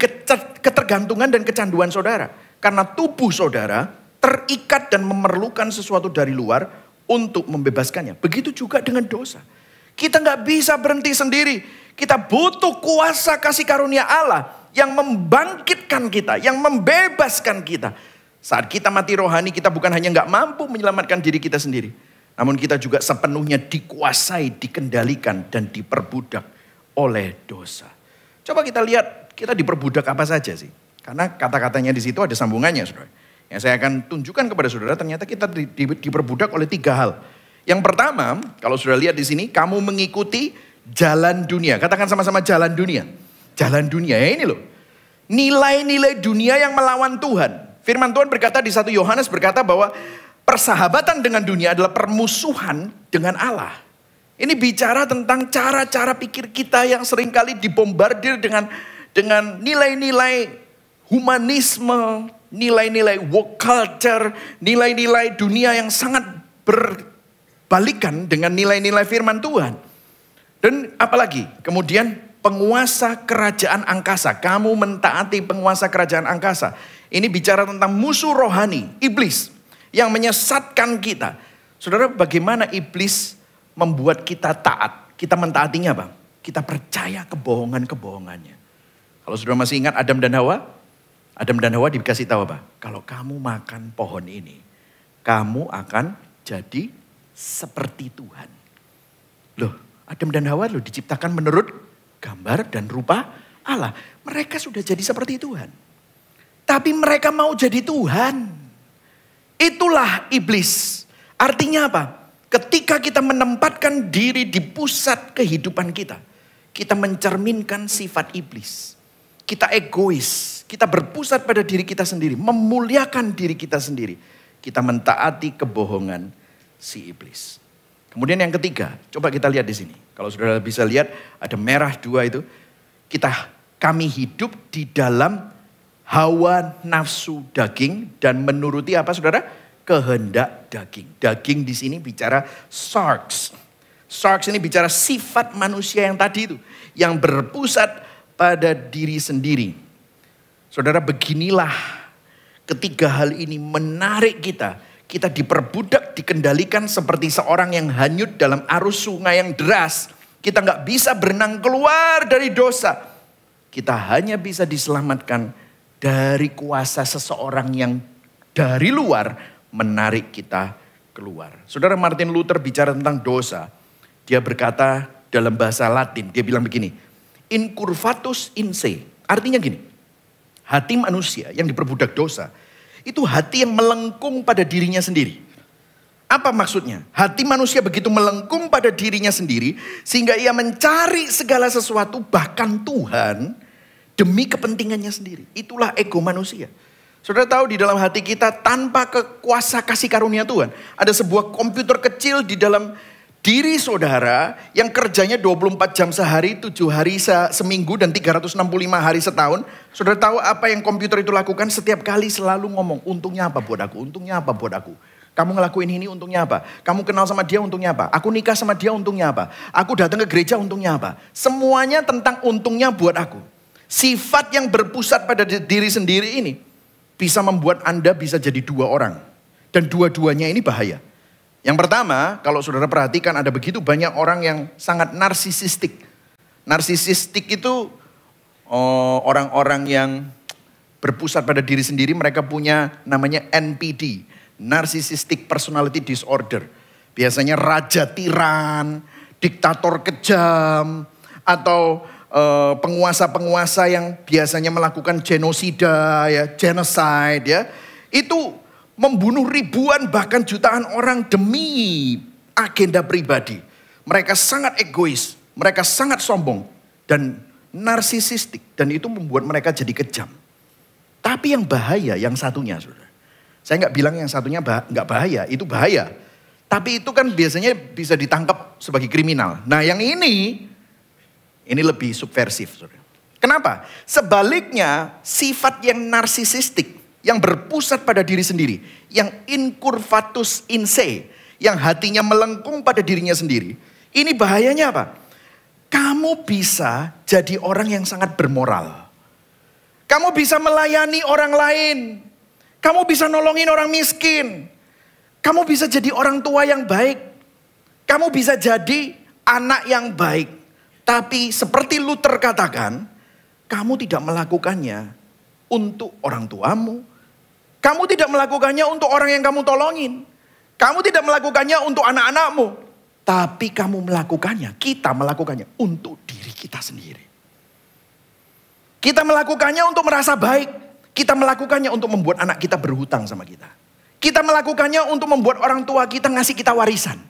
ketergantungan dan kecanduan saudara. Karena tubuh saudara terikat dan memerlukan sesuatu dari luar untuk membebaskannya. Begitu juga dengan dosa. Kita nggak bisa berhenti sendiri. Kita butuh kuasa kasih karunia Allah yang membangkitkan kita, yang membebaskan kita. Saat kita mati rohani, kita bukan hanya nggak mampu menyelamatkan diri kita sendiri. Namun kita juga sepenuhnya dikuasai, dikendalikan, dan diperbudak oleh dosa. Coba kita lihat, kita diperbudak apa saja sih? Karena kata-katanya di situ ada sambungannya, saudara. Yang saya akan tunjukkan kepada saudara, ternyata kita diperbudak oleh 3 hal. Yang pertama, kalau saudara lihat di sini, kamu mengikuti jalan dunia. Katakan sama-sama jalan dunia. Jalan dunia, ya ini loh. Nilai-nilai dunia yang melawan Tuhan. Firman Tuhan berkata di 1 Yohanes berkata bahwa persahabatan dengan dunia adalah permusuhan dengan Allah. Ini bicara tentang cara-cara pikir kita yang seringkali dibombardir dengan nilai-nilai humanisme, nilai-nilai woke culture, nilai-nilai dunia yang sangat berbalikan dengan nilai-nilai firman Tuhan. Dan apalagi, kemudian penguasa kerajaan angkasa. Kamu mentaati penguasa kerajaan angkasa. Ini bicara tentang musuh rohani, iblis, yang menyesatkan kita. Saudara, bagaimana iblis membuat kita taat? Kita mentaatinya apa? Kita percaya kebohongan-kebohongannya. Kalau saudara masih ingat Adam dan Hawa dikasih tahu apa? Kalau kamu makan pohon ini, kamu akan jadi seperti Tuhan. Loh, Adam dan Hawa loh diciptakan menurut gambar dan rupa Allah. Mereka sudah jadi seperti Tuhan. Tapi mereka mau jadi Tuhan. Itulah iblis. Artinya apa? Ketika kita menempatkan diri di pusat kehidupan kita, kita mencerminkan sifat iblis. Kita egois, kita berpusat pada diri kita sendiri, memuliakan diri kita sendiri. Kita mentaati kebohongan si iblis. Kemudian yang ketiga, coba kita lihat di sini. Kalau saudara bisa lihat ada merah 2 itu. Kami hidup di dalam hawa nafsu daging dan menuruti apa saudara? Kehendak daging. Daging di sini bicara sarx. Sarx ini bicara sifat manusia yang tadi itu. Yang berpusat pada diri sendiri. Saudara, beginilah ketiga hal ini menarik kita. Kita diperbudak, dikendalikan seperti seorang yang hanyut dalam arus sungai yang deras. Kita nggak bisa berenang keluar dari dosa. Kita hanya bisa diselamatkan dari kuasa seseorang yang dari luar menarik kita keluar. Saudara, Martin Luther bicara tentang dosa. Dia berkata dalam bahasa Latin, dia bilang begini, incurvatus in se. Artinya gini, hati manusia yang diperbudak dosa, itu hati yang melengkung pada dirinya sendiri. Apa maksudnya? Hati manusia begitu melengkung pada dirinya sendiri, sehingga ia mencari segala sesuatu, bahkan Tuhan, demi kepentingannya sendiri. Itulah ego manusia. Saudara tahu di dalam hati kita tanpa kuasa kasih karunia Tuhan, ada sebuah komputer kecil di dalam diri saudara yang kerjanya 24 jam sehari, 7 hari seminggu dan 365 hari setahun. Saudara tahu apa yang komputer itu lakukan? Setiap kali selalu ngomong, untungnya apa buat aku, untungnya apa buat aku. Kamu ngelakuin ini untungnya apa? Kamu kenal sama dia untungnya apa? Aku nikah sama dia untungnya apa? Aku datang ke gereja untungnya apa? Semuanya tentang untungnya buat aku. Sifat yang berpusat pada diri sendiri ini bisa membuat Anda bisa jadi 2 orang. Dan dua-duanya ini bahaya. Yang pertama, kalau saudara perhatikan ada begitu banyak orang yang sangat narsisistik. Narsisistik itu orang-orang yang berpusat pada diri sendiri, mereka punya namanya NPD. Narcissistic Personality Disorder. Biasanya raja tiran, diktator kejam, atau penguasa-penguasa yang biasanya melakukan genosida, ya, genocide, ya. Itu membunuh ribuan bahkan jutaan orang demi agenda pribadi. Mereka sangat egois, mereka sangat sombong dan narsisistik, dan itu membuat mereka jadi kejam. Tapi yang bahaya yang satunya, saudara. Saya nggak bilang yang satunya nggak bahaya, itu bahaya. Tapi itu kan biasanya bisa ditangkap sebagai kriminal. Nah yang ini lebih subversif. Saudara. Kenapa? Sebaliknya sifat yang narsisistik, yang berpusat pada diri sendiri, yang incurvatus in se, yang hatinya melengkung pada dirinya sendiri. Ini bahayanya apa? Kamu bisa jadi orang yang sangat bermoral. Kamu bisa melayani orang lain. Kamu bisa nolongin orang miskin. Kamu bisa jadi orang tua yang baik. Kamu bisa jadi anak yang baik. Tapi seperti Luther katakan, kamu tidak melakukannya untuk orang tuamu. Kamu tidak melakukannya untuk orang yang kamu tolongin. Kamu tidak melakukannya untuk anak-anakmu. Tapi kamu melakukannya, kita melakukannya untuk diri kita sendiri. Kita melakukannya untuk merasa baik. Kita melakukannya untuk membuat anak kita berhutang sama kita. Kita melakukannya untuk membuat orang tua kita ngasih kita warisan.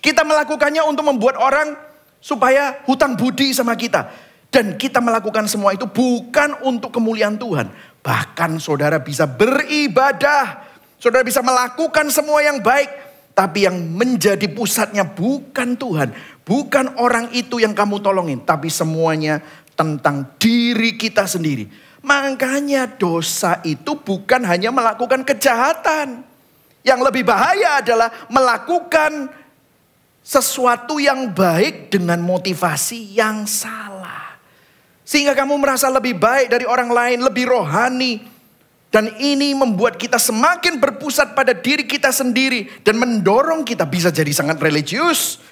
Kita melakukannya untuk membuat orang supaya hutang budi sama kita. Dan kita melakukan semua itu bukan untuk kemuliaan Tuhan. Bahkan saudara bisa beribadah. Saudara bisa melakukan semua yang baik. Tapi yang menjadi pusatnya bukan Tuhan. Bukan orang itu yang kamu tolongin. Tapi semuanya tentang diri kita sendiri. Makanya dosa itu bukan hanya melakukan kejahatan. Yang lebih bahaya adalah melakukan sesuatu yang baik dengan motivasi yang salah. Sehingga kamu merasa lebih baik dari orang lain, lebih rohani. Dan ini membuat kita semakin berpusat pada diri kita sendiri. Dan mendorong kita bisa jadi sangat religius.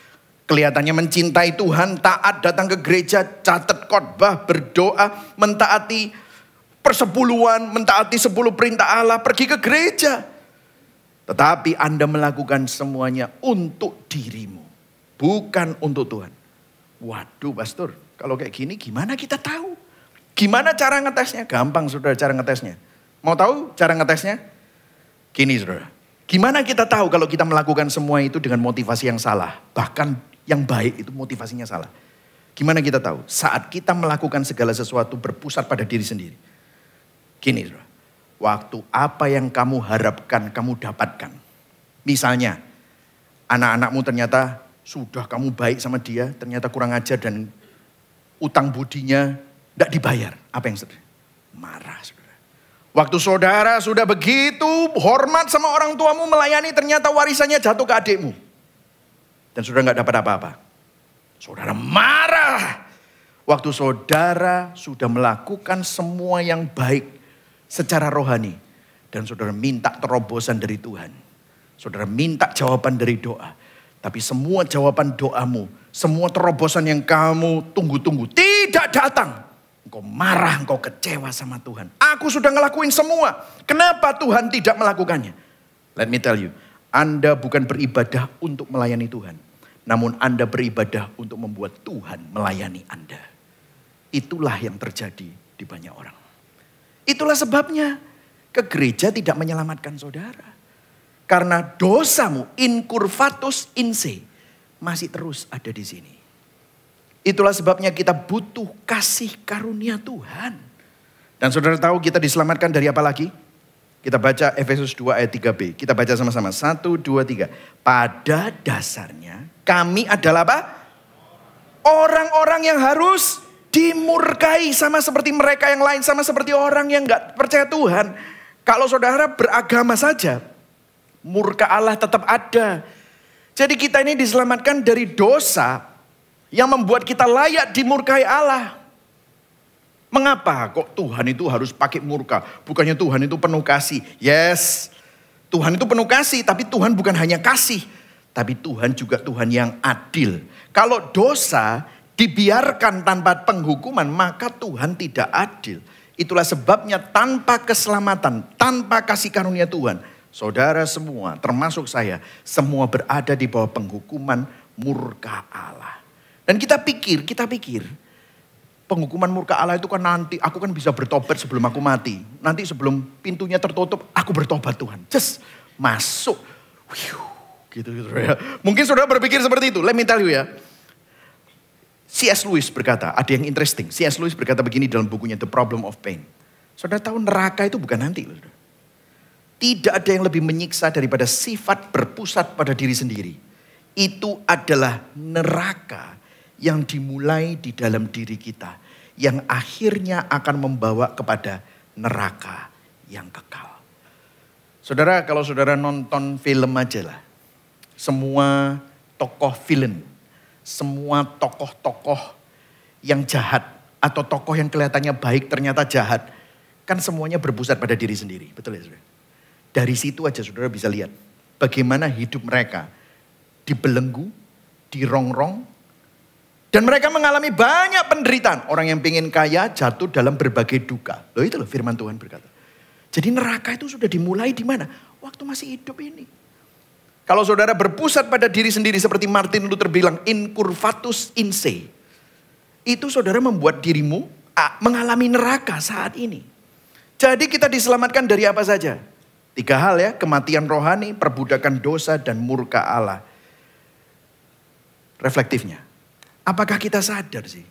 Kelihatannya mencintai Tuhan, taat, datang ke gereja, catat khotbah, berdoa, mentaati persepuluhan, mentaati 10 perintah Allah, pergi ke gereja. Tetapi Anda melakukan semuanya untuk dirimu. Bukan untuk Tuhan. Waduh pastor, kalau kayak gini gimana kita tahu? Gimana cara ngetesnya? Gampang saudara cara ngetesnya. Mau tahu cara ngetesnya? Gini saudara. Gimana kita tahu kalau kita melakukan semua itu dengan motivasi yang salah? Bahkan yang baik itu motivasinya salah. Gimana kita tahu? Saat kita melakukan segala sesuatu berpusat pada diri sendiri. Gini saudara. Waktu apa yang kamu harapkan kamu dapatkan. Misalnya anak-anakmu ternyata sudah kamu baik sama dia, ternyata kurang ajar dan utang budinya tidak dibayar. Apa yang saudara? Marah saudara. Waktu saudara sudah begitu hormat sama orang tuamu melayani, ternyata warisannya jatuh ke adikmu. Dan saudara nggak dapat apa-apa. Saudara marah. Waktu saudara sudah melakukan semua yang baik secara rohani. Dan saudara minta terobosan dari Tuhan. Saudara minta jawaban dari doa. Tapi semua jawaban doamu, semua terobosan yang kamu tunggu-tunggu tidak datang. Engkau marah, engkau kecewa sama Tuhan. Aku sudah ngelakuin semua. Kenapa Tuhan tidak melakukannya? Let me tell you, Anda bukan beribadah untuk melayani Tuhan. Namun Anda beribadah untuk membuat Tuhan melayani Anda. Itulah yang terjadi di banyak orang. Itulah sebabnya ke gereja tidak menyelamatkan saudara. Karena dosamu incurvatus in se masih terus ada di sini. Itulah sebabnya kita butuh kasih karunia Tuhan. Dan saudara tahu kita diselamatkan dari apa lagi? Kita baca Efesus 2 ayat 3b. Kita baca sama-sama. 1, 2, 3. Pada dasarnya kami adalah apa? Orang-orang yang harus dimurkai sama seperti mereka yang lain. Sama seperti orang yang gak percaya Tuhan. Kalau saudara beragama saja, murka Allah tetap ada. Jadi kita ini diselamatkan dari dosa yang membuat kita layak dimurkai Allah. Mengapa kok Tuhan itu harus pakai murka? Bukannya Tuhan itu penuh kasih. Yes, Tuhan itu penuh kasih, tapi Tuhan bukan hanya kasih. Tapi Tuhan juga Tuhan yang adil. Kalau dosa dibiarkan tanpa penghukuman, maka Tuhan tidak adil. Itulah sebabnya tanpa keselamatan, tanpa kasih karunia Tuhan, saudara semua, termasuk saya, semua berada di bawah penghukuman murka Allah. Dan kita pikir, penghukuman murka Allah itu kan nanti, aku kan bisa bertobat sebelum aku mati. Nanti sebelum pintunya tertutup, aku bertobat Tuhan. Just masuk. Gitu ya. Mungkin saudara berpikir seperti itu. Let me tell you ya. C.S. Lewis berkata, ada yang interesting. C.S. Lewis berkata begini dalam bukunya The Problem of Pain. Saudara tahu neraka itu bukan nanti. Tidak ada yang lebih menyiksa daripada sifat berpusat pada diri sendiri. Itu adalah neraka yang dimulai di dalam diri kita. Yang akhirnya akan membawa kepada neraka yang kekal. Saudara, kalau saudara nonton film aja lah. Semua tokoh film, semua tokoh-tokoh yang jahat atau tokoh yang kelihatannya baik ternyata jahat. Kan semuanya berpusat pada diri sendiri. Betul ya saudara? Dari situ aja saudara bisa lihat bagaimana hidup mereka dibelenggu, dirongrong. Dan mereka mengalami banyak penderitaan. Orang yang pengen kaya jatuh dalam berbagai duka. Loh itu loh firman Tuhan berkata. Jadi neraka itu sudah dimulai di mana? Waktu masih hidup ini. Kalau saudara berpusat pada diri sendiri seperti Martin Luther bilang, incurvatus in se. Itu saudara membuat dirimu mengalami neraka saat ini. Jadi kita diselamatkan dari apa saja? 3 hal ya, kematian rohani, perbudakan dosa, dan murka Allah. Reflektifnya, apakah kita sadar sih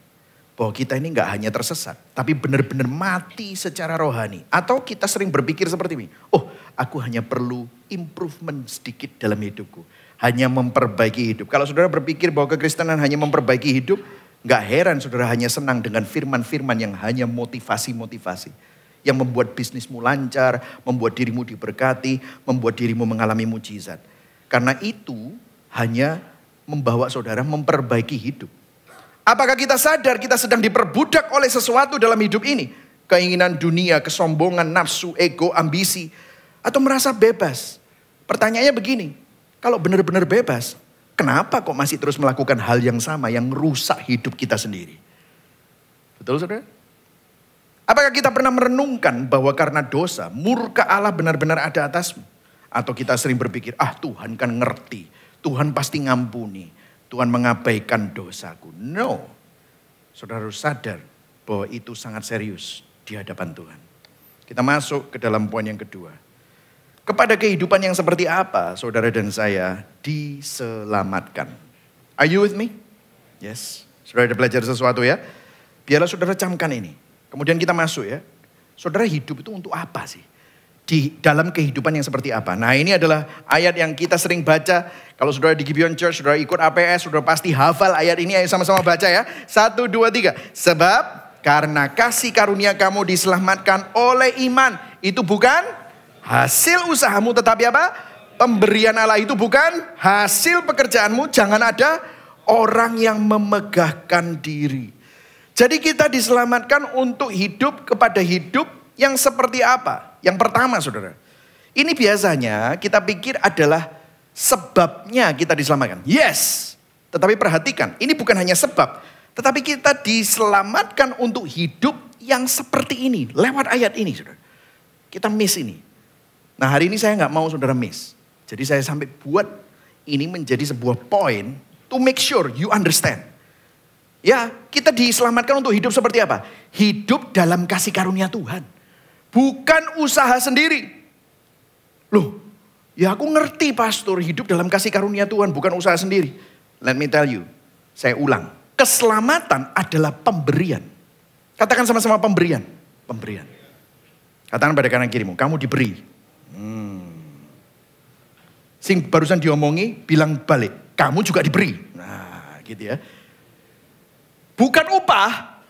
bahwa kita ini gak hanya tersesat, tapi benar-benar mati secara rohani? Atau kita sering berpikir seperti ini, oh aku hanya perlu improvement sedikit dalam hidupku, hanya memperbaiki hidup. Kalau saudara berpikir bahwa kekristenan hanya memperbaiki hidup, gak heran saudara hanya senang dengan firman-firman yang hanya motivasi-motivasi. Yang membuat bisnismu lancar, membuat dirimu diberkati, membuat dirimu mengalami mujizat. Karena itu hanya membawa saudara memperbaiki hidup. Apakah kita sadar kita sedang diperbudak oleh sesuatu dalam hidup ini? Keinginan dunia, kesombongan, nafsu, ego, ambisi. Atau merasa bebas? Pertanyaannya begini, kalau benar-benar bebas, kenapa kok masih terus melakukan hal yang sama yang rusak hidup kita sendiri? Betul saudara? Apakah kita pernah merenungkan bahwa karena dosa, murka Allah benar-benar ada atasmu? Atau kita sering berpikir, Tuhan kan ngerti, Tuhan pasti ngampuni, Tuhan mengabaikan dosaku. No, saudara harus sadar bahwa itu sangat serius di hadapan Tuhan. Kita masuk ke dalam poin yang kedua. Kepada kehidupan yang seperti apa saudara dan saya diselamatkan? Are you with me? Yes. Saudara ada belajar sesuatu ya? Biarlah saudara camkan ini. Kemudian kita masuk ya. Saudara hidup itu untuk apa sih? Di dalam kehidupan yang seperti apa? Nah ini adalah ayat yang kita sering baca. Kalau saudara di Gibeon Church, saudara ikut APS, saudara pasti hafal ayat ini. Ayo sama-sama baca ya. 1, 2, 3. Sebab karena kasih karunia kamu diselamatkan oleh iman. Itu bukan hasil usahamu, tetapi apa? Pemberian Allah. Itu bukan hasil pekerjaanmu. Jangan ada orang yang memegahkan diri. Jadi kita diselamatkan untuk hidup kepada hidup yang seperti apa? Yang pertama saudara, ini biasanya kita pikir adalah sebabnya kita diselamatkan. Yes, tetapi perhatikan, ini bukan hanya sebab. Tetapi kita diselamatkan untuk hidup yang seperti ini. Lewat ayat ini saudara. Kita miss ini. Nah hari ini saya gak mau saudara miss. Jadi saya sampai buat ini menjadi sebuah point to make sure you understand. Ya, kita diselamatkan untuk hidup seperti apa? Hidup dalam kasih karunia Tuhan. Bukan usaha sendiri. Loh, ya aku ngerti pastor, hidup dalam kasih karunia Tuhan, bukan usaha sendiri. Let me tell you, saya ulang. Keselamatan adalah pemberian. Katakan sama-sama pemberian. Pemberian. Katakan pada kanan kirimu, kamu diberi. Sing barusan diomongi, bilang balik. Kamu juga diberi. Nah, gitu ya. Bukan upah,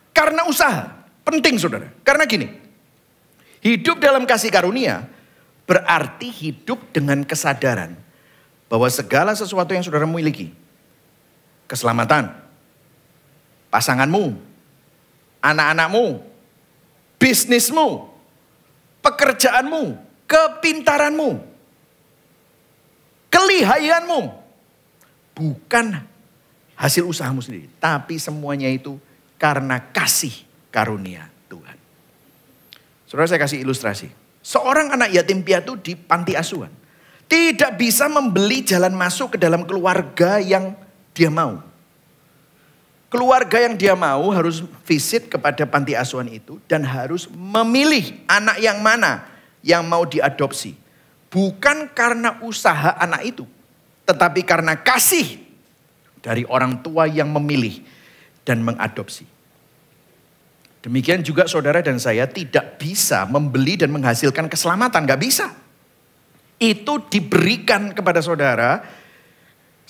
karena usaha. Penting saudara. Karena gini, hidup dalam kasih karunia berarti hidup dengan kesadaran bahwa segala sesuatu yang saudara miliki, keselamatan, pasanganmu, anak-anakmu, bisnismu, pekerjaanmu, kepintaranmu, kelihayanmu, bukan hasil usahamu sendiri. Tapi semuanya itu karena kasih karunia Tuhan. Saudara saya kasih ilustrasi. Seorang anak yatim piatu di panti asuhan. Tidak bisa membeli jalan masuk ke dalam keluarga yang dia mau. Keluarga yang dia mau harus visit kepada panti asuhan itu. Dan harus memilih anak yang mana yang mau diadopsi. Bukan karena usaha anak itu. Tetapi karena kasih dari orang tua yang memilih dan mengadopsi. Demikian juga saudara dan saya tidak bisa membeli dan menghasilkan keselamatan. Gak bisa. Itu diberikan kepada saudara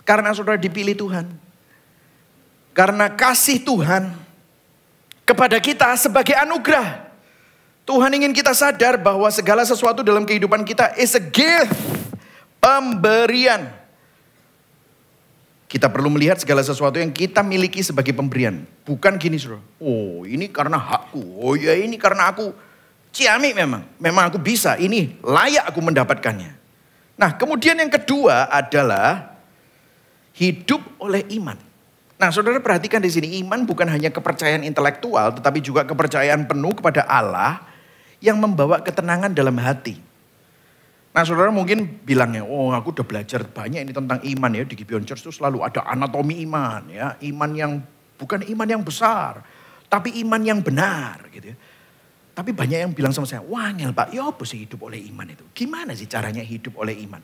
karena saudara dipilih Tuhan. Karena kasih Tuhan kepada kita sebagai anugerah. Tuhan ingin kita sadar bahwa segala sesuatu dalam kehidupan kita is a gift. Pemberian. Kita perlu melihat segala sesuatu yang kita miliki sebagai pemberian. Bukan gini saudara. Oh ini karena hakku. Oh ya ini karena aku ciamik memang. Memang aku bisa. Ini layak aku mendapatkannya. Nah kemudian yang kedua adalah hidup oleh iman. Nah saudara perhatikan di sini. Iman bukan hanya kepercayaan intelektual. Tetapi juga kepercayaan penuh kepada Allah. Yang membawa ketenangan dalam hati. Nah saudara mungkin bilangnya, oh aku udah belajar banyak ini tentang iman ya. Di Gibeon Church itu selalu ada anatomi iman ya. Iman yang bukan iman yang besar, tapi iman yang benar gitu ya. Tapi banyak yang bilang sama saya, wah ngel Pak, ya apa sih hidup oleh iman itu? Gimana sih caranya hidup oleh iman?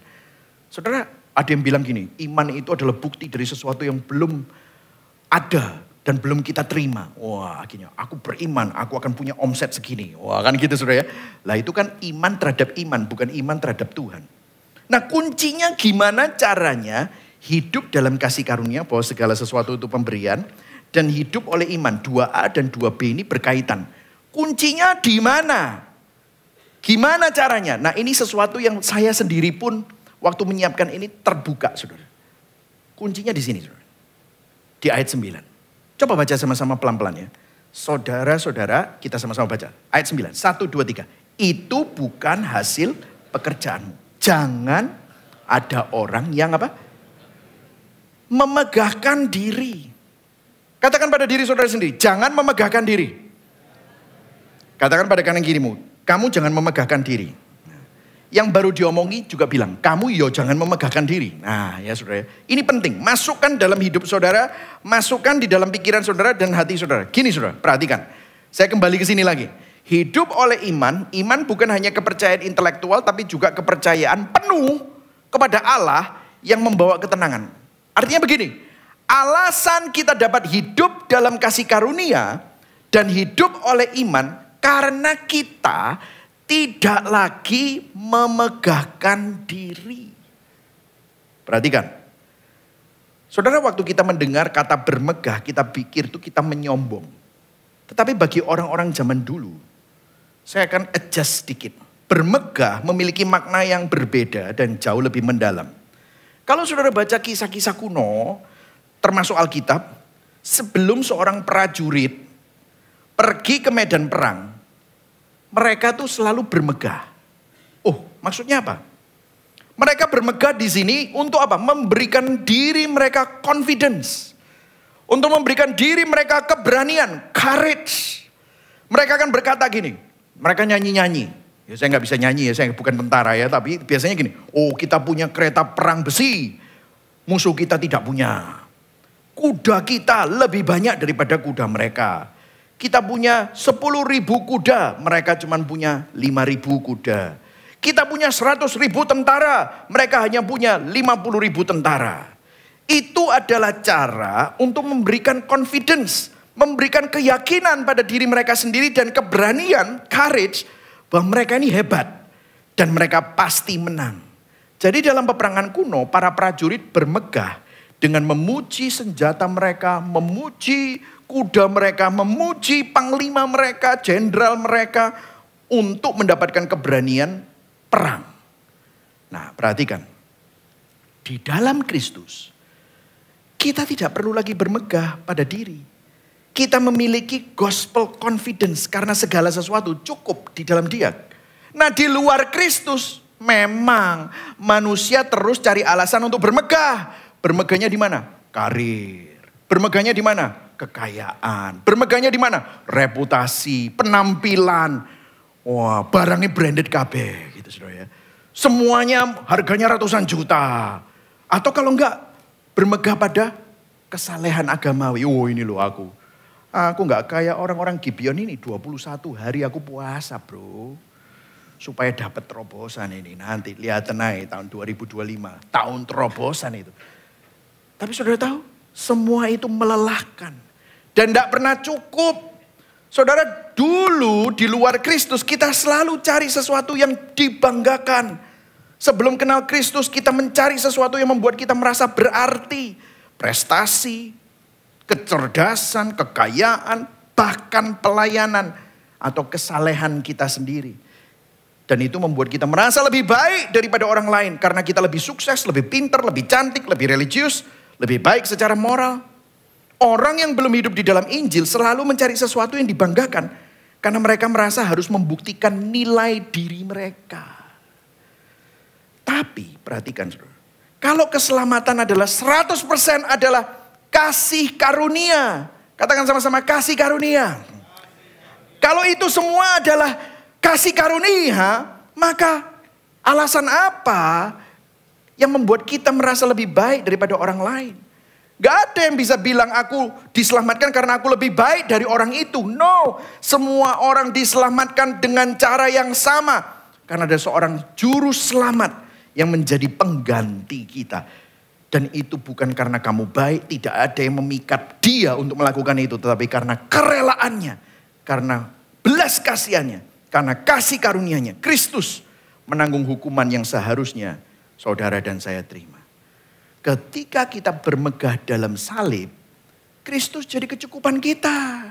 Saudara ada yang bilang gini, iman itu adalah bukti dari sesuatu yang belum ada dan belum kita terima. Wah akhirnya aku beriman, aku akan punya omset segini. Wah kan gitu saudara ya. Lah itu kan iman terhadap iman, bukan iman terhadap Tuhan. Nah kuncinya gimana caranya hidup dalam kasih karunia bahwa segala sesuatu itu pemberian. Dan hidup oleh iman, 2A dan 2B ini berkaitan. Kuncinya di mana? Gimana caranya? Nah ini sesuatu yang saya sendiri pun waktu menyiapkan ini terbuka saudara. Kuncinya di sini saudara. Di ayat 9. Coba baca sama-sama pelan-pelan ya. Saudara-saudara kita sama-sama baca. Ayat 9. 1, 2, 3. Itu bukan hasil pekerjaanmu. Jangan ada orang yang apa? Memegahkan diri. Katakan pada diri saudara sendiri. Jangan memegahkan diri. Katakan pada kanan kirimu. Kamu jangan memegahkan diri. Yang baru diomongi juga bilang. Kamu yo jangan memegahkan diri. Nah ya saudara. Ini penting. Masukkan dalam hidup saudara. Masukkan di dalam pikiran saudara dan hati saudara. Gini saudara. Perhatikan. Saya kembali ke sini lagi. Hidup oleh iman. Iman bukan hanya kepercayaan intelektual. Tapi juga kepercayaan penuh kepada Allah yang membawa ketenangan. Artinya begini. Alasan kita dapat hidup dalam kasih karunia. Dan hidup oleh iman. Karena kita tidak lagi memegahkan diri. Perhatikan. Saudara waktu kita mendengar kata bermegah, kita pikir itu kita menyombong. Tetapi bagi orang-orang zaman dulu, saya akan adjust sedikit. Bermegah memiliki makna yang berbeda dan jauh lebih mendalam. Kalau saudara baca kisah-kisah kuno, termasuk Alkitab, sebelum seorang prajurit pergi ke medan perang, mereka tuh selalu bermegah. Oh, maksudnya apa? Mereka bermegah di sini untuk apa? Memberikan diri mereka confidence. Untuk memberikan diri mereka keberanian, courage. Mereka akan berkata gini, mereka nyanyi-nyanyi. Ya saya nggak bisa nyanyi ya, saya bukan tentara ya, tapi biasanya gini. Oh, kita punya kereta perang besi, musuh kita tidak punya. Kuda kita lebih banyak daripada kuda mereka. Kita punya 10.000 kuda, mereka cuma punya 5.000 kuda. Kita punya 100.000 tentara, mereka hanya punya 50.000 tentara. Itu adalah cara untuk memberikan confidence, memberikan keyakinan pada diri mereka sendiri dan keberanian, courage, bahwa mereka ini hebat. Dan mereka pasti menang. Jadi dalam peperangan kuno, para prajurit bermegah dengan memuji senjata mereka, memuji kuda mereka, memuji panglima mereka, jenderal mereka untuk mendapatkan keberanian perang. Nah, perhatikan. Di dalam Kristus, kita tidak perlu lagi bermegah pada diri. Kita memiliki gospel confidence karena segala sesuatu cukup di dalam Dia. Nah, di luar Kristus memang manusia terus cari alasan untuk bermegah. Bermegahnya di mana? Karir. Bermegahnya di mana? Kekayaan. Bermegahnya di mana? Reputasi, penampilan. Wah, barangnya branded KB gitu saudara ya. Semuanya harganya ratusan juta. Atau kalau enggak, bermegah pada kesalehan agamawi. Oh ini loh aku. Aku enggak kayak orang-orang Gibeon ini. 21 hari aku puasa bro. Supaya dapat terobosan ini. Nanti lihat naik tahun 2025. Tahun terobosan itu. Tapi saudara tahu, semua itu melelahkan. Dan tidak pernah cukup. Saudara, dulu di luar Kristus kita selalu cari sesuatu yang dibanggakan. Sebelum kenal Kristus kita mencari sesuatu yang membuat kita merasa berarti. Prestasi, kecerdasan, kekayaan, bahkan pelayanan. Atau kesalehan kita sendiri. Dan itu membuat kita merasa lebih baik daripada orang lain. Karena kita lebih sukses, lebih pintar, lebih cantik, lebih religius. Lebih baik secara moral. Orang yang belum hidup di dalam Injil selalu mencari sesuatu yang dibanggakan. Karena mereka merasa harus membuktikan nilai diri mereka. Tapi perhatikan saudara. Kalau keselamatan adalah 100% adalah kasih karunia. Katakan sama-sama kasih karunia. Kalau itu semua adalah kasih karunia. Maka Alasan apa yang membuat kita merasa lebih baik daripada orang lain? Gak ada yang bisa bilang aku diselamatkan karena aku lebih baik dari orang itu. No, semua orang diselamatkan dengan cara yang sama. Karena ada seorang juru selamat yang menjadi pengganti kita. Dan itu bukan karena kamu baik, tidak ada yang memikat dia untuk melakukan itu. Tetapi karena kerelaannya, karena belas kasihannya, karena kasih karunia-Nya, Kristus menanggung hukuman yang seharusnya saudara dan saya terima. Ketika kita bermegah dalam salib, Kristus jadi kecukupan kita.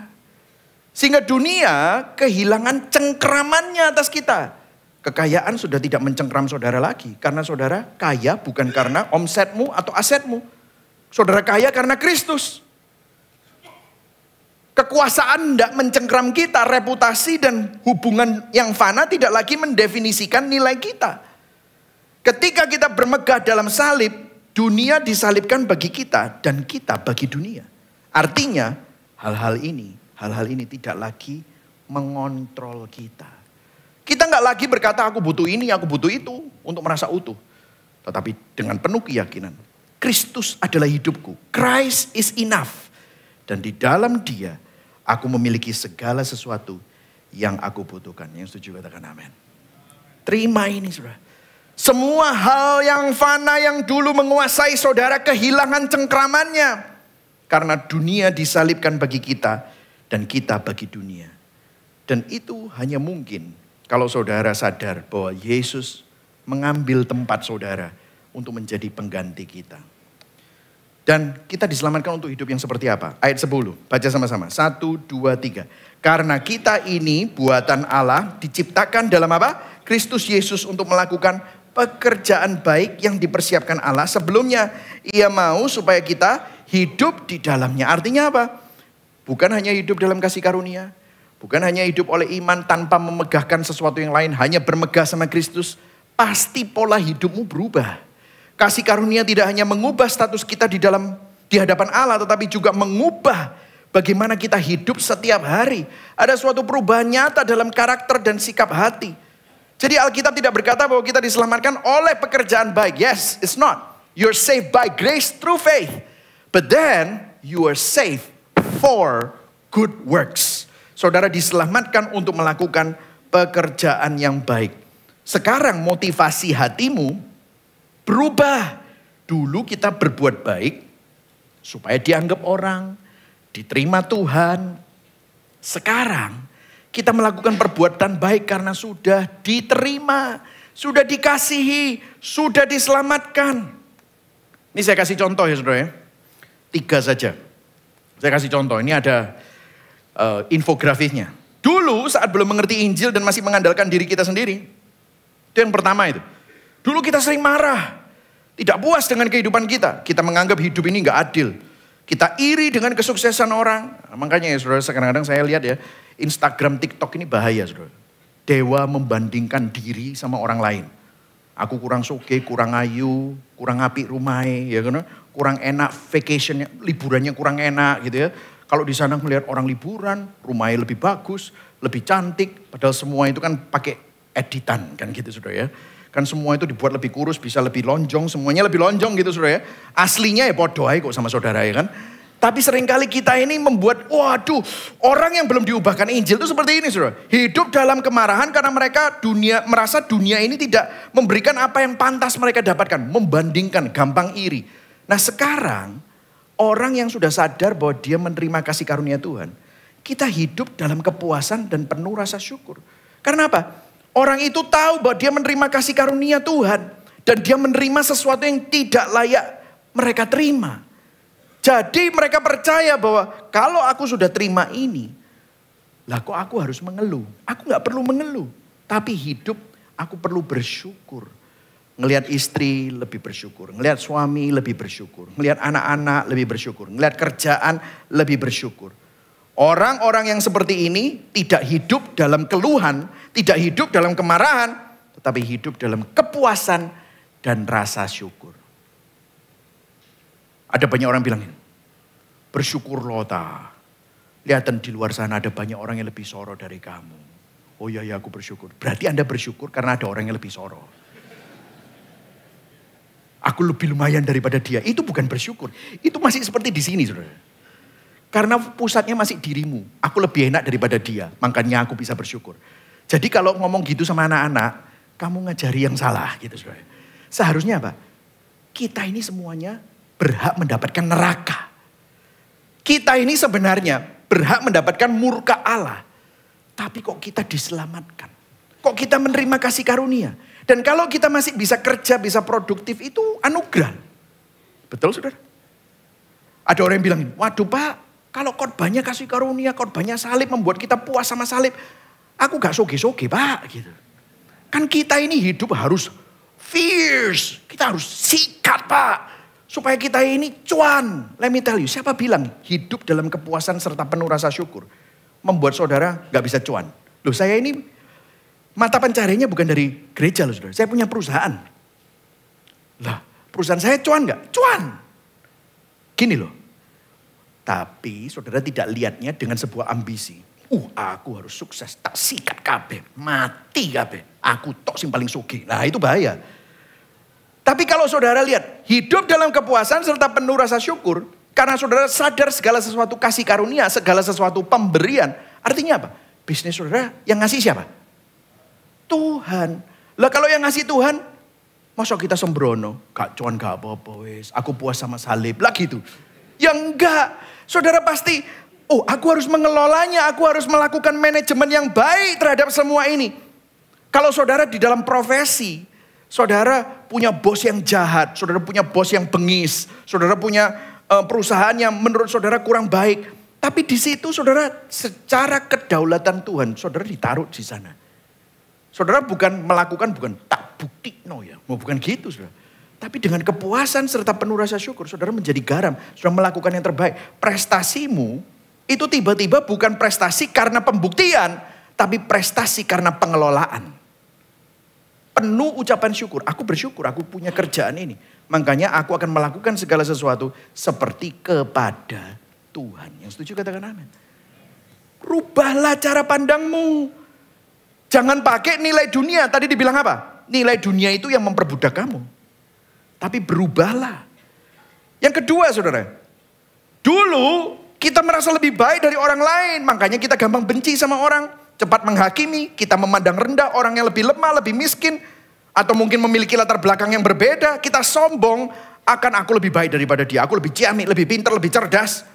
Sehingga dunia kehilangan cengkramannya atas kita. Kekayaan sudah tidak mencengkram saudara lagi. Karena saudara kaya bukan karena omsetmu atau asetmu. Saudara kaya karena Kristus. Kekuasaan tidak mencengkram kita. Reputasi dan hubungan yang fana tidak lagi mendefinisikan nilai kita. Ketika kita bermegah dalam salib, dunia disalibkan bagi kita dan kita bagi dunia. Artinya hal-hal ini tidak lagi mengontrol kita. Kita nggak lagi berkata aku butuh ini, aku butuh itu untuk merasa utuh. Tetapi dengan penuh keyakinan, Kristus adalah hidupku. Christ is enough. Dan di dalam Dia, aku memiliki segala sesuatu yang aku butuhkan. Yang setuju katakan amin. Terima ini saudara. Semua hal yang fana yang dulu menguasai saudara kehilangan cengkramannya. Karena dunia disalibkan bagi kita dan kita bagi dunia. Dan itu hanya mungkin kalau saudara sadar bahwa Yesus mengambil tempat saudara untuk menjadi pengganti kita. Dan kita diselamatkan untuk hidup yang seperti apa? Ayat 10, baca sama-sama. 1, 2, 3. Karena kita ini buatan Allah diciptakan dalam apa? Kristus Yesus untuk melakukan pekerjaan baik yang dipersiapkan Allah sebelumnya. Ia mau supaya kita hidup di dalamnya. Artinya apa? Bukan hanya hidup dalam kasih karunia. Bukan hanya hidup oleh iman tanpa memegahkan sesuatu yang lain. Hanya bermegah sama Kristus. Pasti pola hidupmu berubah. Kasih karunia tidak hanya mengubah status kita di hadapan Allah. Tetapi juga mengubah bagaimana kita hidup setiap hari. Ada suatu perubahan nyata dalam karakter dan sikap hati. Jadi Alkitab tidak berkata bahwa kita diselamatkan oleh pekerjaan baik. Yes, it's not. You're saved by grace through faith. But then you are saved for good works. Saudara diselamatkan untuk melakukan pekerjaan yang baik. Sekarang motivasi hatimu berubah. Dulu kita berbuat baik supaya dianggap orang, diterima Tuhan. Sekarang kita melakukan perbuatan baik karena sudah diterima, sudah dikasihi, sudah diselamatkan. Ini saya kasih contoh ya saudara ya. 3 saja. Saya kasih contoh, ini ada infografisnya. Dulu saat belum mengerti Injil dan masih mengandalkan diri kita sendiri. Itu yang pertama itu. Dulu kita sering marah. Tidak puas dengan kehidupan kita. Kita menganggap hidup ini gak adil. Kita iri dengan kesuksesan orang. Makanya ya saudara, kadang-kadang saya lihat ya. Instagram, TikTok ini bahaya saudara. Dewa membandingkan diri sama orang lain. Aku kurang suge, kurang ayu, kurang apik rumahnya, ya kan? Kurang enak vacationnya, liburannya kurang enak gitu ya. Kalau di sana melihat orang liburan, rumahnya lebih bagus, lebih cantik. Padahal semua itu kan pakai editan kan gitu saudara ya. Kan semua itu dibuat lebih kurus, bisa lebih lonjong, semuanya lebih lonjong gitu saudara ya. Aslinya ya bodoh aja kok sama saudara ya kan. Tapi seringkali kita ini membuat, waduh, orang yang belum diubahkan Injil itu seperti ini saudara. Hidup dalam kemarahan karena mereka merasa dunia ini tidak memberikan apa yang pantas mereka dapatkan. Membandingkan, gampang iri. Nah sekarang, orang yang sudah sadar bahwa dia menerima kasih karunia Tuhan. Kita hidup dalam kepuasan dan penuh rasa syukur. Karena apa? Orang itu tahu bahwa dia menerima kasih karunia Tuhan. Dan dia menerima sesuatu yang tidak layak mereka terima. Jadi mereka percaya bahwa kalau aku sudah terima ini, lah kok aku harus mengeluh? Aku gak perlu mengeluh. Tapi hidup aku perlu bersyukur. Ngelihat istri lebih bersyukur. Ngelihat suami lebih bersyukur. Ngelihat anak-anak lebih bersyukur. Ngelihat kerjaan lebih bersyukur. Orang-orang yang seperti ini tidak hidup dalam keluhan. Tidak hidup dalam kemarahan. Tetapi hidup dalam kepuasan dan rasa syukur. Ada banyak orang bilang, bersyukur loh ta. Lihatan di luar sana ada banyak orang yang lebih soro dari kamu. Oh iya aku bersyukur. Berarti Anda bersyukur karena ada orang yang lebih soro. Aku lebih lumayan daripada dia. Itu bukan bersyukur. Itu masih seperti di sini, saudara. Karena pusatnya masih dirimu. Aku lebih enak daripada dia. Makanya aku bisa bersyukur. Jadi kalau ngomong gitu sama anak-anak, kamu ngajari yang salah gitu, saudara. Seharusnya apa? Kita ini semuanya berhak mendapatkan neraka. Kita ini sebenarnya berhak mendapatkan murka Allah. Tapi kok kita diselamatkan? Kok kita menerima kasih karunia? Dan kalau kita masih bisa kerja, bisa produktif, itu anugerah. Betul, saudara? Ada orang yang bilang, waduh Pak, kalau khotbahnya kasih karunia, khotbahnya salib, membuat kita puas sama salib. Aku gak soge-soge Pak. Gitu. Kan kita ini hidup harus fierce. Kita harus sikat Pak. Supaya kita ini cuan. Let me tell you, siapa bilang hidup dalam kepuasan serta penuh rasa syukur membuat saudara gak bisa cuan? Loh saya ini mata pencariannya bukan dari gereja loh saudara. Saya punya perusahaan. Lah perusahaan saya cuan gak? Cuan. Gini loh. Tapi saudara tidak lihatnya dengan sebuah ambisi. Aku harus sukses. Tak sikat kabeh. Mati kabeh. Aku tok sing paling sugih. Nah itu bahaya. Tapi kalau saudara lihat. Hidup dalam kepuasan serta penuh rasa syukur. Karena saudara sadar segala sesuatu kasih karunia. Segala sesuatu pemberian. Artinya apa? Bisnis saudara yang ngasih siapa? Tuhan. Lah kalau yang ngasih Tuhan, masa kita sembrono? Gak cuan gak apa-apa wis. Aku puas sama salib. Lah gitu. Ya enggak. Saudara pasti, aku harus mengelolanya. Aku harus melakukan manajemen yang baik terhadap semua ini. Kalau saudara di dalam profesi, saudara punya bos yang jahat. Saudara punya bos yang bengis. Saudara punya perusahaan yang menurut saudara kurang baik. Tapi di situ saudara secara kedaulatan Tuhan, saudara ditaruh di sana. Saudara bukan melakukan, bukan tak bukti no ya. Bukan gitu saudara. Tapi dengan kepuasan serta penuh rasa syukur, saudara menjadi garam. Saudara melakukan yang terbaik. Prestasimu itu tiba-tiba bukan prestasi karena pembuktian. Tapi prestasi karena pengelolaan. Penuh ucapan syukur. Aku bersyukur, aku punya kerjaan ini. Makanya aku akan melakukan segala sesuatu seperti kepada Tuhan. Yang setuju katakan amin. Rubahlah cara pandangmu. Jangan pakai nilai dunia. Tadi dibilang apa? Nilai dunia itu yang memperbudak kamu. Tapi berubahlah. Yang kedua saudara. Dulu kita merasa lebih baik dari orang lain. Makanya kita gampang benci sama orang. Cepat menghakimi. Kita memandang rendah orang yang lebih lemah, lebih miskin. Atau mungkin memiliki latar belakang yang berbeda. Kita sombong. Akan aku lebih baik daripada dia. Aku lebih ciamik, lebih pintar, lebih cerdas.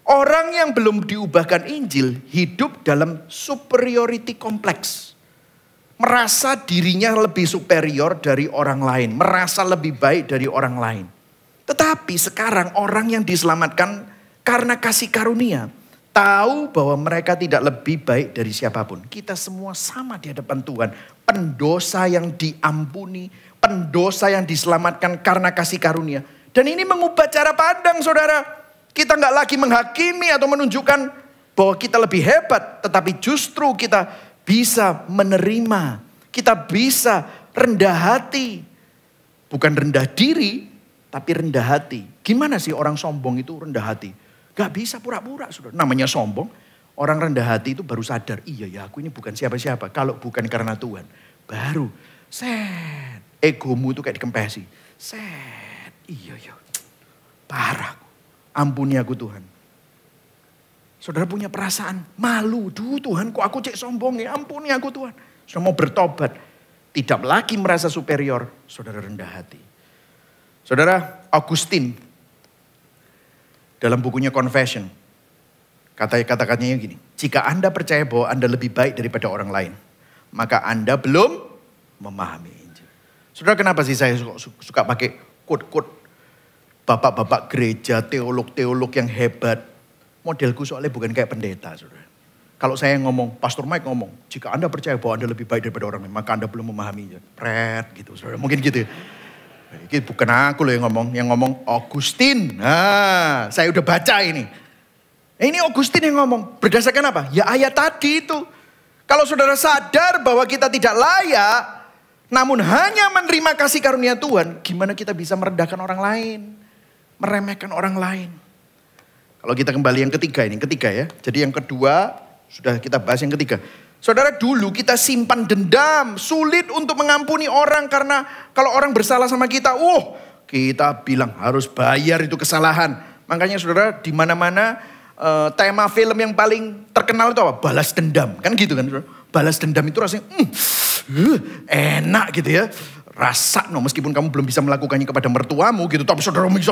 Orang yang belum diubahkan Injil hidup dalam superiority complex. Merasa dirinya lebih superior dari orang lain. Merasa lebih baik dari orang lain. Tetapi sekarang orang yang diselamatkan karena kasih karunia. Tahu bahwa mereka tidak lebih baik dari siapapun. Kita semua sama di hadapan Tuhan. Pendosa yang diampuni. Pendosa yang diselamatkan karena kasih karunia. Dan ini mengubah cara pandang saudara. Kita nggak lagi menghakimi atau menunjukkan bahwa kita lebih hebat. Tetapi justru kita bisa menerima. Kita bisa rendah hati. Bukan rendah diri, tapi rendah hati. Gimana sih orang sombong itu rendah hati? Gak bisa pura-pura. Namanya sombong. Orang rendah hati itu baru sadar. Iya ya aku ini bukan siapa-siapa. Kalau bukan karena Tuhan. Baru. Set. Egomu itu kayak dikempesi. Set. Iya ya. Parah. Ampuni aku Tuhan. Saudara punya perasaan malu. Duh Tuhan kok aku cek sombong ya. Ampuni aku Tuhan. Saudara mau bertobat. Tidak lagi merasa superior. Saudara rendah hati. Saudara Augustine. Dalam bukunya Confession. Kata-katanya gini. Jika Anda percaya bahwa Anda lebih baik daripada orang lain. Maka Anda belum memahami Injil. Saudara kenapa sih saya suka pakai quote-quote. Bapak-bapak gereja, teolog-teolog yang hebat. Modelku soalnya bukan kayak pendeta, saudara. Kalau saya ngomong, Pastor Mike ngomong, jika Anda percaya bahwa Anda lebih baik daripada orang lain, maka Anda belum memahaminya. Pret, gitu, saudara. Mungkin gitu. Ini bukan aku loh yang ngomong Augustine. Nah, saya udah baca ini. Ini Augustine yang ngomong. Berdasarkan apa? Ya ayat tadi itu. Kalau saudara sadar bahwa kita tidak layak, namun hanya menerima kasih karunia Tuhan, gimana kita bisa merendahkan orang lain? Meremehkan orang lain. Kalau kita kembali yang ketiga ini, ketiga ya. Jadi yang kedua sudah kita bahas yang ketiga. Saudara, dulu kita simpan dendam, sulit untuk mengampuni orang karena kalau orang bersalah sama kita, kita bilang harus bayar itu kesalahan. Makanya saudara, di mana-mana tema film yang paling terkenal itu apa? Balas dendam, kan gitu kan? Balas dendam itu rasanya enak gitu ya. Rasa meskipun kamu belum bisa melakukannya kepada mertuamu gitu, tapi saudara bisa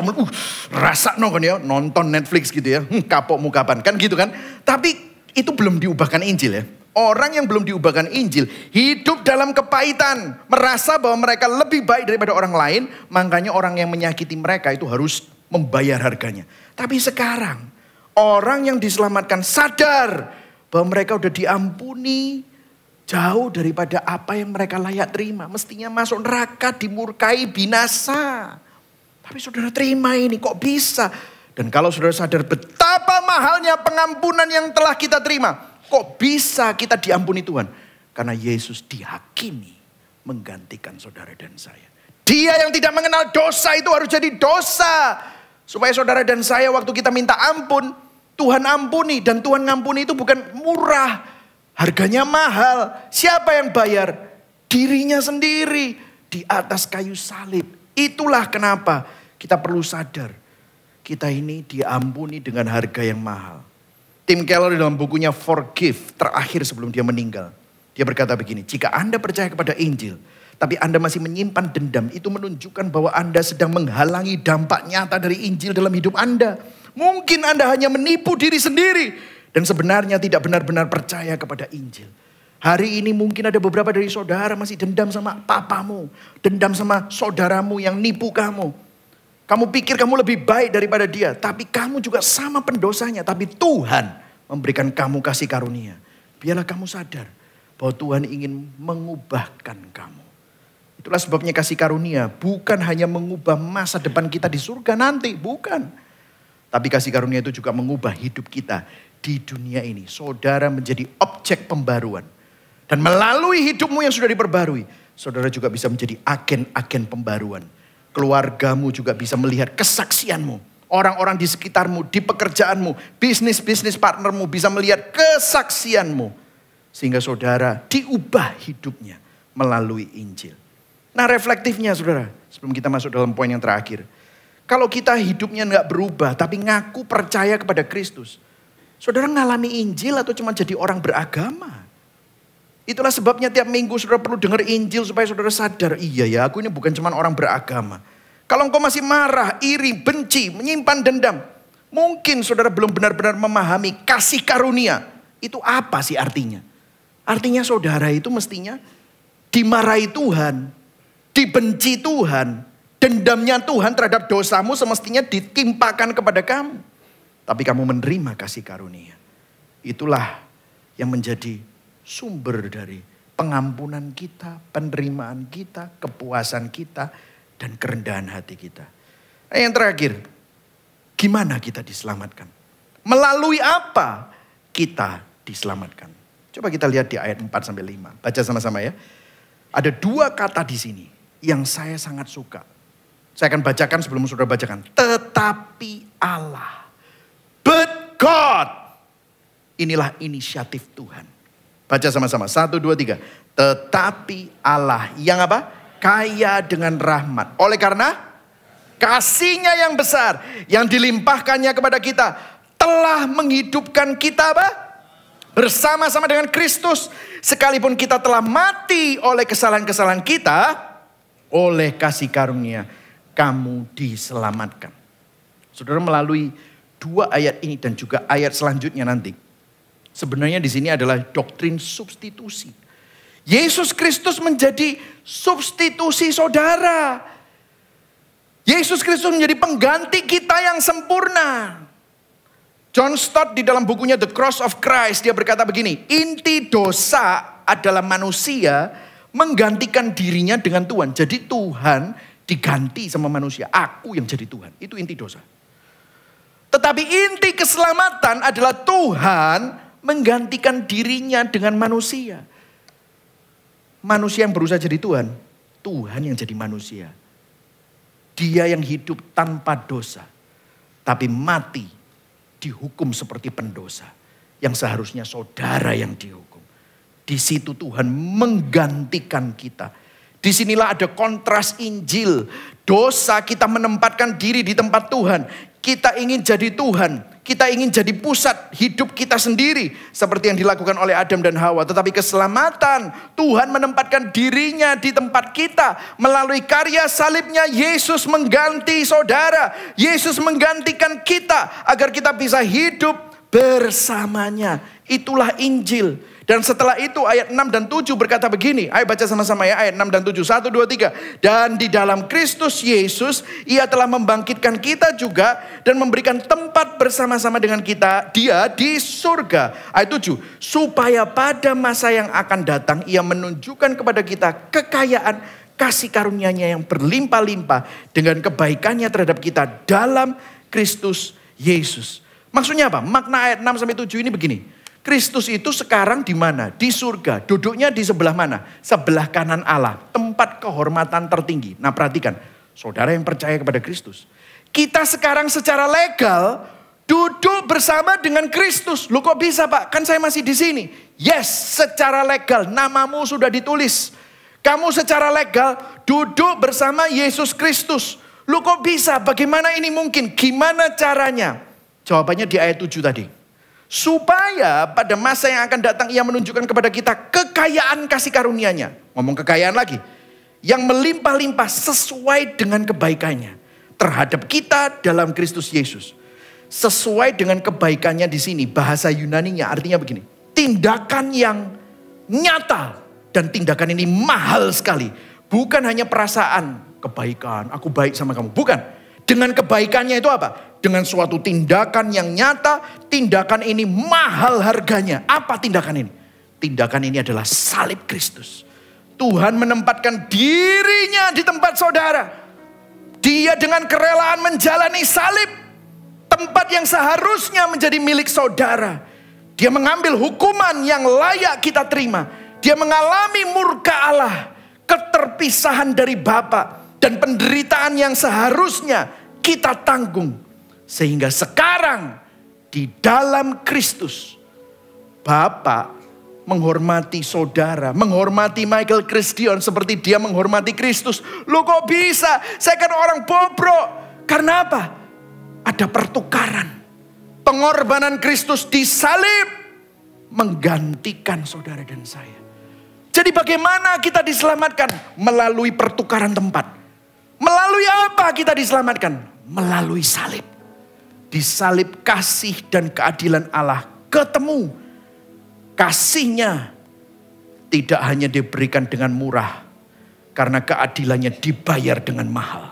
rasa kan ya, nonton Netflix gitu ya, kapokmu kapan, kan gitu kan? Tapi itu belum diubahkan Injil ya. Orang yang belum diubahkan Injil hidup dalam kepahitan, merasa bahwa mereka lebih baik daripada orang lain, makanya orang yang menyakiti mereka itu harus membayar harganya. Tapi sekarang orang yang diselamatkan sadar bahwa mereka udah diampuni jauh daripada apa yang mereka layak terima. Mestinya masuk neraka, dimurkai, binasa. Tapi saudara terima ini, kok bisa? Dan kalau saudara sadar betapa mahalnya pengampunan yang telah kita terima, kok bisa kita diampuni Tuhan? Karena Yesus dihakimi menggantikan saudara dan saya. Dia yang tidak mengenal dosa itu harus jadi dosa. Supaya saudara dan saya waktu kita minta ampun, Tuhan ampuni. Dan Tuhan ngampuni itu bukan murah, harganya mahal. Siapa yang bayar? Dirinya sendiri di atas kayu salib. Itulah kenapa kita perlu sadar, kita ini diampuni dengan harga yang mahal. Tim Keller dalam bukunya Forgive, terakhir sebelum dia meninggal, dia berkata begini, jika Anda percaya kepada Injil, tapi Anda masih menyimpan dendam, itu menunjukkan bahwa Anda sedang menghalangi dampak nyata dari Injil dalam hidup Anda. Mungkin Anda hanya menipu diri sendiri, dan sebenarnya tidak benar-benar percaya kepada Injil. Hari ini mungkin ada beberapa dari saudara masih dendam sama papamu, dendam sama saudaramu yang nipu kamu. Kamu pikir kamu lebih baik daripada dia. Tapi kamu juga sama pendosanya. Tapi Tuhan memberikan kamu kasih karunia. Biarlah kamu sadar bahwa Tuhan ingin mengubahkan kamu. Itulah sebabnya kasih karunia bukan hanya mengubah masa depan kita di surga nanti. Bukan. Tapi kasih karunia itu juga mengubah hidup kita di dunia ini. Saudara menjadi objek pembaruan. Dan melalui hidupmu yang sudah diperbarui, saudara juga bisa menjadi agen-agen pembaruan. Keluargamu juga bisa melihat kesaksianmu. Orang-orang di sekitarmu, di pekerjaanmu, bisnis-bisnis partnermu bisa melihat kesaksianmu. Sehingga saudara diubah hidupnya melalui Injil. Nah reflektifnya saudara, sebelum kita masuk dalam poin yang terakhir. Kalau kita hidupnya gak berubah tapi ngaku percaya kepada Kristus. Saudara ngalami Injil atau cuma jadi orang beragama? Itulah sebabnya tiap minggu saudara perlu dengar Injil supaya saudara sadar. Iya ya, aku ini bukan cuma orang beragama. Kalau engkau masih marah, iri, benci, menyimpan dendam. Mungkin saudara belum benar-benar memahami kasih karunia. Itu apa sih artinya? Artinya saudara itu mestinya dimarahi Tuhan. Dibenci Tuhan. Dendamnya Tuhan terhadap dosamu semestinya ditimpakan kepada kamu. Tapi kamu menerima kasih karunia. Itulah yang menjadi sumber dari pengampunan kita, penerimaan kita, kepuasan kita, dan kerendahan hati kita. Nah, yang terakhir, gimana kita diselamatkan? Melalui apa kita diselamatkan? Coba kita lihat di ayat 4-5. Baca sama-sama ya. Ada dua kata di sini yang saya sangat suka. Saya akan bacakan sebelum saudara bacakan. Tetapi Allah. But God. Inilah inisiatif Tuhan. Baca sama-sama. 1, 2, 3. Tetapi Allah yang apa? Kaya dengan rahmat. Oleh karena kasih-Nya yang besar. Yang dilimpahkannya kepada kita. Telah menghidupkan kita apa? Bersama-sama dengan Kristus. Sekalipun kita telah mati oleh kesalahan-kesalahan kita. Oleh kasih karunia. Kamu diselamatkan. Saudara melalui 2 ayat ini dan juga ayat selanjutnya nanti. Sebenarnya di sini adalah doktrin substitusi. Yesus Kristus menjadi substitusi saudara. Yesus Kristus menjadi pengganti kita yang sempurna. John Stott di dalam bukunya The Cross of Christ, dia berkata begini, inti dosa adalah manusia menggantikan dirinya dengan Tuhan. Jadi Tuhan diganti sama manusia, aku yang jadi Tuhan. Itu inti dosa. Tetapi inti keselamatan adalah Tuhan menggantikan dirinya dengan manusia. Manusia yang berusaha jadi Tuhan, Tuhan yang jadi manusia. Dia yang hidup tanpa dosa, tapi mati dihukum seperti pendosa. Yang seharusnya saudara yang dihukum. Di situ Tuhan menggantikan kita. Disinilah ada kontras Injil. Dosa kita menempatkan diri di tempat Tuhan. Kita ingin jadi Tuhan. Kita ingin jadi pusat hidup kita sendiri. Seperti yang dilakukan oleh Adam dan Hawa. Tetapi keselamatan, Tuhan menempatkan dirinya di tempat kita. Melalui karya salibnya, Yesus mengganti saudara. Yesus menggantikan kita agar kita bisa hidup bersamanya. Itulah Injil. Dan setelah itu ayat 6 dan 7 berkata begini. Ayo baca sama-sama ya, ayat 6 dan 7. 1, 2, 3. Dan di dalam Kristus Yesus, Ia telah membangkitkan kita juga dan memberikan tempat bersama-sama dengan kita, Dia di surga. Ayat 7. Supaya pada masa yang akan datang, Ia menunjukkan kepada kita kekayaan kasih karunia-Nya yang berlimpah-limpah dengan kebaikannya terhadap kita dalam Kristus Yesus. Maksudnya apa? Makna ayat 6 sampai 7 ini begini. Kristus itu sekarang di mana? Di surga. Duduknya di sebelah mana? Sebelah kanan Allah. Tempat kehormatan tertinggi. Nah perhatikan, saudara yang percaya kepada Kristus. Kita sekarang secara legal duduk bersama dengan Kristus. Loh kok bisa Pak? Kan saya masih di sini. Yes, secara legal namamu sudah ditulis. Kamu secara legal duduk bersama Yesus Kristus. Loh kok bisa? Bagaimana ini mungkin? Gimana caranya? Jawabannya di ayat 7 tadi. Supaya pada masa yang akan datang Ia menunjukkan kepada kita kekayaan kasih karunia-Nya. Ngomong kekayaan lagi. Yang melimpah-limpah sesuai dengan kebaikannya. Terhadap kita dalam Kristus Yesus. Sesuai dengan kebaikannya di sini. Bahasa Yunaninya artinya begini. Tindakan yang nyata. Dan tindakan ini mahal sekali. Bukan hanya perasaan kebaikan. Aku baik sama kamu. Bukan. Dengan kebaikannya itu apa? Dengan suatu tindakan yang nyata, tindakan ini mahal harganya. Apa tindakan ini? Tindakan ini adalah salib Kristus. Tuhan menempatkan dirinya di tempat saudara. Dia dengan kerelaan menjalani salib. Tempat yang seharusnya menjadi milik saudara. Dia mengambil hukuman yang layak kita terima. Dia mengalami murka Allah. Keterpisahan dari Bapa. Dan penderitaan yang seharusnya kita tanggung. Sehingga sekarang di dalam Kristus, Bapa menghormati saudara, menghormati Michael Christian seperti dia menghormati Kristus. Loh kok bisa? Saya kan orang bobrok. Karena apa? Ada pertukaran. Pengorbanan Kristus disalib menggantikan saudara dan saya. Jadi bagaimana kita diselamatkan? Melalui pertukaran tempat. Melalui apa kita diselamatkan? Melalui salib. Di salib kasih dan keadilan Allah ketemu. Kasihnya tidak hanya diberikan dengan murah. Karena keadilannya dibayar dengan mahal.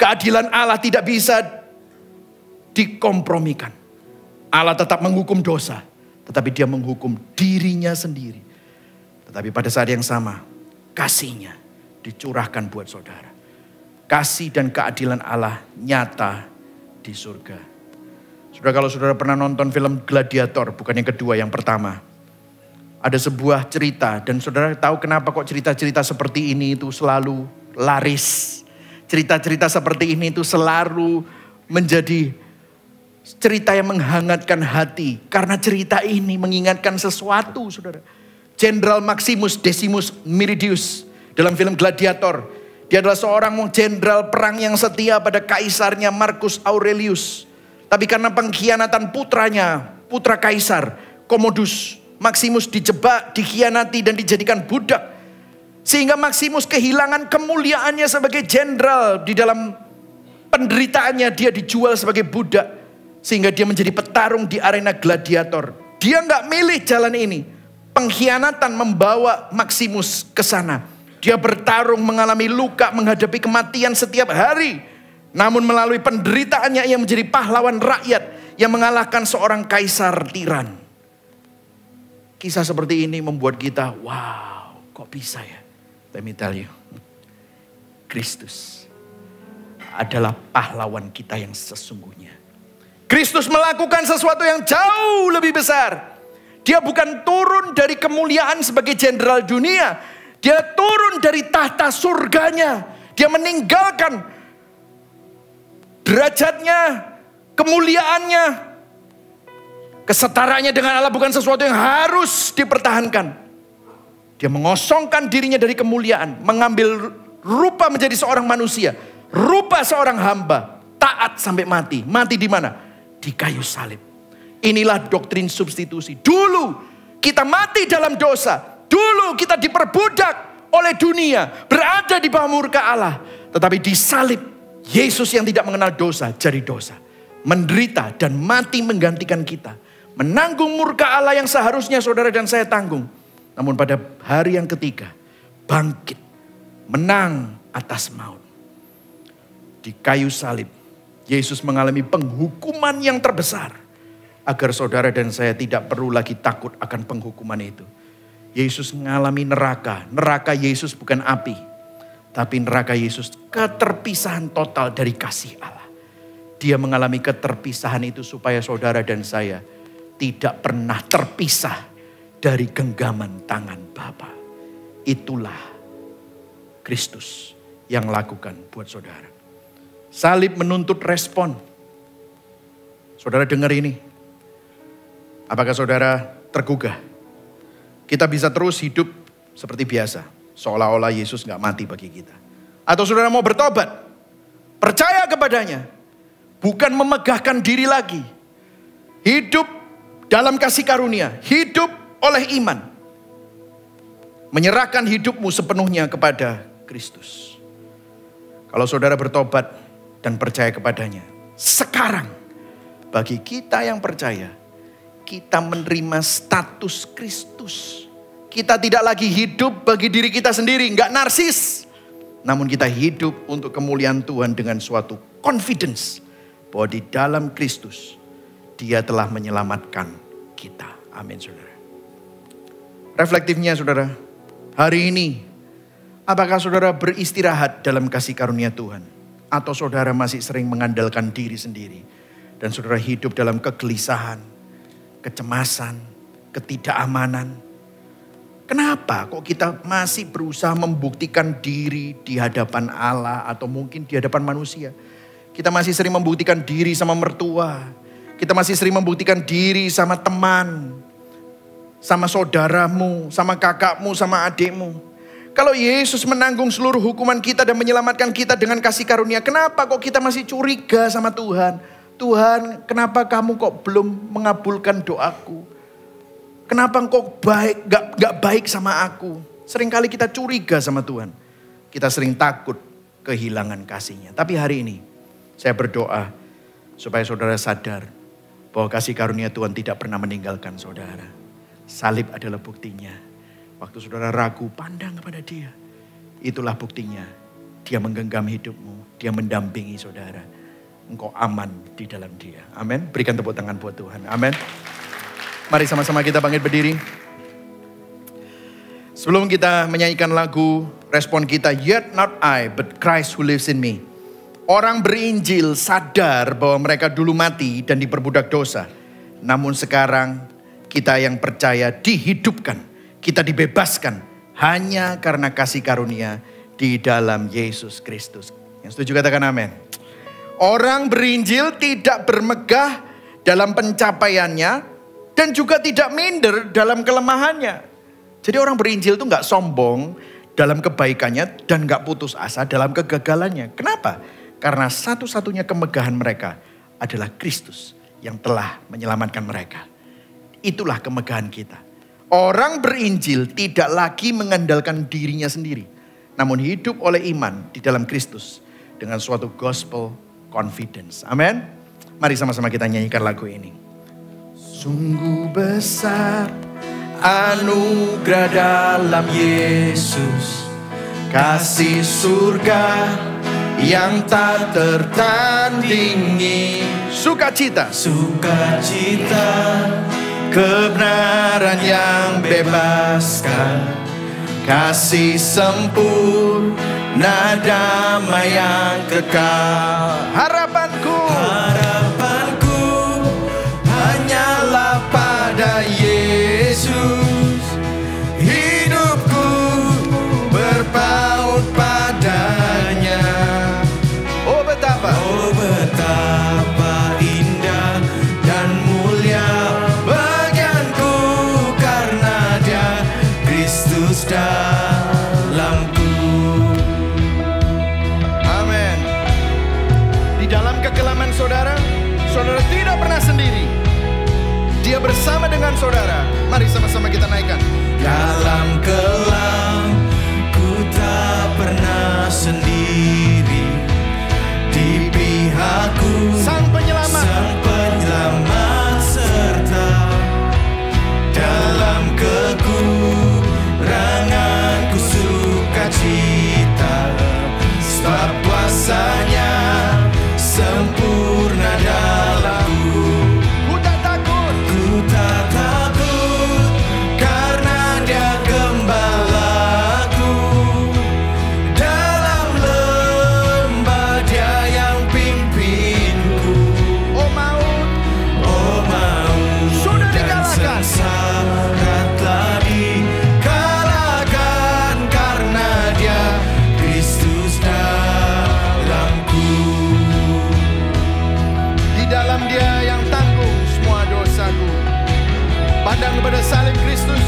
Keadilan Allah tidak bisa dikompromikan. Allah tetap menghukum dosa. Tetapi Dia menghukum dirinya sendiri. Tetapi pada saat yang sama, kasihnya dicurahkan buat saudara. Kasih dan keadilan Allah nyata di surga. Saudara, kalau saudara pernah nonton film Gladiator, bukan yang kedua, yang pertama. Ada sebuah cerita dan saudara tahu kenapa kok cerita-cerita seperti ini itu selalu laris. Cerita-cerita seperti ini itu selalu menjadi cerita yang menghangatkan hati. Karena cerita ini mengingatkan sesuatu, saudara. Jenderal Maximus Decimus Meridius dalam film Gladiator. Dia adalah seorang jenderal perang yang setia pada kaisarnya Marcus Aurelius. Tapi karena pengkhianatan putranya, putra kaisar Commodus, Maximus dijebak, dikhianati dan dijadikan budak. Sehingga Maximus kehilangan kemuliaannya sebagai jenderal. Di dalam penderitaannya dia dijual sebagai budak. Sehingga dia menjadi petarung di arena gladiator. Dia nggak milih jalan ini. Pengkhianatan membawa Maximus ke sana. Dia bertarung, mengalami luka, menghadapi kematian setiap hari. Namun melalui penderitaannya ia menjadi pahlawan rakyat yang mengalahkan seorang kaisar tiran. Kisah seperti ini membuat kita, wow, kok bisa ya? Let me tell you. Kristus adalah pahlawan kita yang sesungguhnya. Kristus melakukan sesuatu yang jauh lebih besar. Dia bukan turun dari kemuliaan sebagai jenderal dunia. Dia turun dari tahta surganya. Dia meninggalkan derajatnya, kemuliaannya. Kesetaraannya dengan Allah bukan sesuatu yang harus dipertahankan. Dia mengosongkan dirinya dari kemuliaan, mengambil rupa menjadi seorang manusia, rupa seorang hamba, taat sampai mati. Mati di mana? Di kayu salib. Inilah doktrin substitusi. Dulu kita mati dalam dosa, dulu kita diperbudak oleh dunia, berada di bawah murka Allah. Tetapi di salib, Yesus yang tidak mengenal dosa jadi dosa, menderita dan mati menggantikan kita, menanggung murka Allah yang seharusnya saudara dan saya tanggung. Namun pada hari yang ketiga, bangkit, menang atas maut. Di kayu salib, Yesus mengalami penghukuman yang terbesar, agar saudara dan saya tidak perlu lagi takut akan penghukuman itu. Yesus mengalami neraka. Neraka Yesus bukan api, tapi neraka Yesus keterpisahan total dari kasih Allah. Dia mengalami keterpisahan itu supaya saudara dan saya tidak pernah terpisah dari genggaman tangan Bapa. Itulah Kristus yang lakukan buat saudara. Salib menuntut respon. Saudara dengar ini. Apakah saudara tergugah? Kita bisa terus hidup seperti biasa, seolah-olah Yesus gak mati bagi kita. Atau saudara mau bertobat, percaya kepadanya, bukan memegahkan diri lagi. Hidup dalam kasih karunia, hidup oleh iman. Menyerahkan hidupmu sepenuhnya kepada Kristus. Kalau saudara bertobat dan percaya kepadanya, sekarang bagi kita yang percaya, kita menerima status Kristus. Kita tidak lagi hidup bagi diri kita sendiri, enggak narsis. Namun kita hidup untuk kemuliaan Tuhan dengan suatu confidence bahwa di dalam Kristus Dia telah menyelamatkan kita. Amin saudara. Reflektifnya saudara, hari ini apakah saudara beristirahat dalam kasih karunia Tuhan? Atau saudara masih sering mengandalkan diri sendiri? Dan saudara hidup dalam kegelisahan, kecemasan, ketidakamanan. Kenapa kok kita masih berusaha membuktikan diri di hadapan Allah atau mungkin di hadapan manusia? Kita masih sering membuktikan diri sama mertua. Kita masih sering membuktikan diri sama teman, sama saudaramu, sama kakakmu, sama adikmu. Kalau Yesus menanggung seluruh hukuman kita dan menyelamatkan kita dengan kasih karunia, kenapa kok kita masih curiga sama Tuhan? Tuhan, kenapa kamu kok belum mengabulkan doaku? Kenapa engkau gak baik sama aku? Seringkali kita curiga sama Tuhan. Kita sering takut kehilangan kasih-Nya. Tapi hari ini saya berdoa supaya saudara sadar bahwa kasih karunia Tuhan tidak pernah meninggalkan saudara. Salib adalah buktinya. Waktu saudara ragu, pandang kepada Dia. Itulah buktinya. Dia menggenggam hidupmu. Dia mendampingi saudara. Engkau aman di dalam Dia. Amin. Berikan tepuk tangan buat Tuhan. Amin. Mari sama-sama kita bangkit berdiri. Sebelum kita menyanyikan lagu, respon kita, yet not I, but Christ who lives in me. Orang berinjil sadar bahwa mereka dulu mati dan diperbudak dosa. Namun sekarang kita yang percaya dihidupkan. Kita dibebaskan hanya karena kasih karunia di dalam Yesus Kristus. Yang setuju katakan amin. Orang berinjil tidak bermegah dalam pencapaiannya dan juga tidak minder dalam kelemahannya. Jadi orang berinjil itu gak sombong dalam kebaikannya dan gak putus asa dalam kegagalannya. Kenapa? Karena satu-satunya kemegahan mereka adalah Kristus yang telah menyelamatkan mereka. Itulah kemegahan kita. Orang berinjil tidak lagi mengandalkan dirinya sendiri. Namun hidup oleh iman di dalam Kristus dengan suatu gospel confidence. Amin. Mari sama-sama kita nyanyikan lagu ini. Sungguh besar anugerah dalam Yesus. Kasih surga yang tak tertandingi. Sukacita, kebenaran yang bebaskan. Kasih sempurna, damai yang kekal. Harapanku hanyalah pada Yesus. Hidupku berpaut padanya. Oh betapa indah dan mulia bagianku karena Dia Kristus Dia bersama dengan saudara. Mari sama-sama kita naikkan. Dalam kelam ku tak pernah sendiri, di pihakku Sang Penyelamat. Sang Penyelamat serta dalam kekuranganku sukacita, sebab kuasanya sempurna dalamku. Ku tak takut. Ku tak takut karena Dia gembalaku. Dalam lembah Dia yang pimpinku. Oh maut, Oh maut Sudah dan dikalahkan. sengsara telah dikalahkan, karena Dia Kristus dalamku. di dalam Dia yang tanggung semua dosaku. Pandang kepada salib Kristus.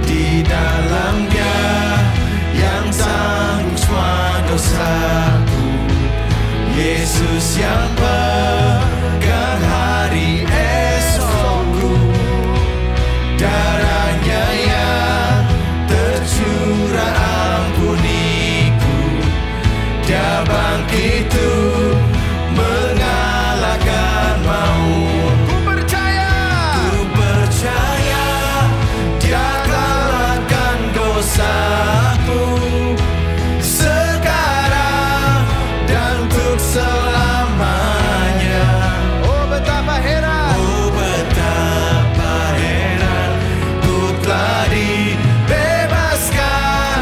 Di dalam Dia yang tanggung semua dosaku, Yesus yang pegang hari esokku. Darahnya yang tercurah ampuniku. Dia bangkit untuk mengalahkan maut. Ku percaya. Ku percaya Dia kalahkan dosaku sekarang dan untuk selamanya. Oh betapa heran. Oh betapa heran ku telah dibebaskan,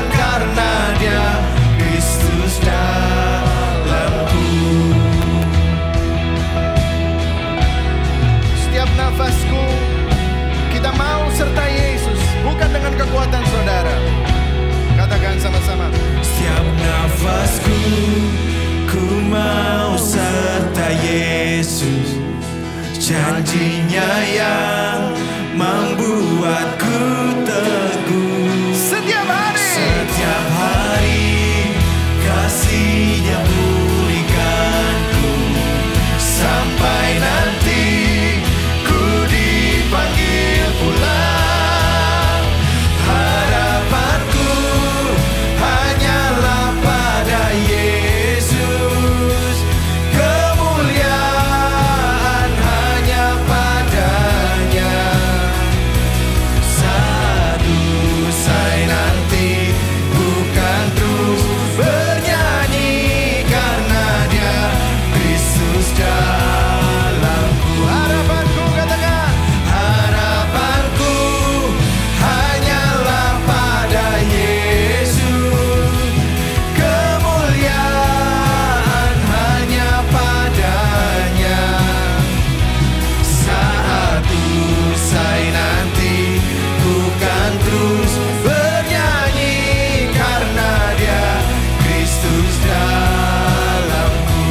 karena Dia Kristus dalamku. Setiap nafasku kita mau sertai Yesus, bukan dengan kekuatan saudara. Katakan sama-sama. Setiap nafasku ku mau serta Yesus, janjinya yang membuatku teguh. Setiap hari. Setiap hari kasih-Nya pulihkanku, sampai nanti ku dipanggil pulang. Harapanku hanyalah pada Yesus, kemuliaan hanya padanya. Saat usai nanti bukan terus bernyanyi, karena Dia Kristus dalamku. Harapanku, katakan. Harapanku hanyalah pada Yesus, kemuliaan hanya padanya. Saat usai nanti bukan terus bernyanyi, karena Dia Kristus dalamku.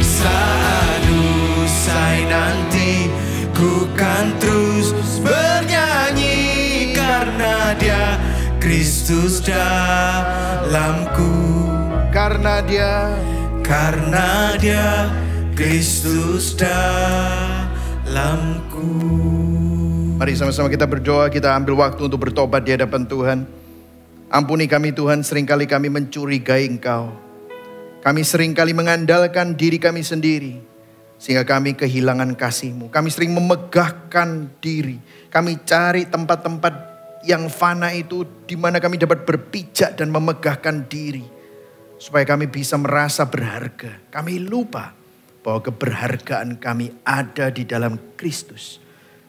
Saat usai nanti ku kan terus bernyanyi, karena Dia Kristus dalamku. Karena Dia. Karena Dia Kristus dalamku. Mari sama-sama kita berdoa, kita ambil waktu untuk bertobat di hadapan Tuhan. Ampuni kami Tuhan, seringkali kami mencurigai Engkau. Kami seringkali mengandalkan diri kami sendiri, sehingga kami kehilangan kasih-Mu. Kami sering memegahkan diri. Kami cari tempat-tempat yang fana itu, di mana kami dapat berpijak dan memegahkan diri, supaya kami bisa merasa berharga. Kami lupa bahwa keberhargaan kami ada di dalam Kristus.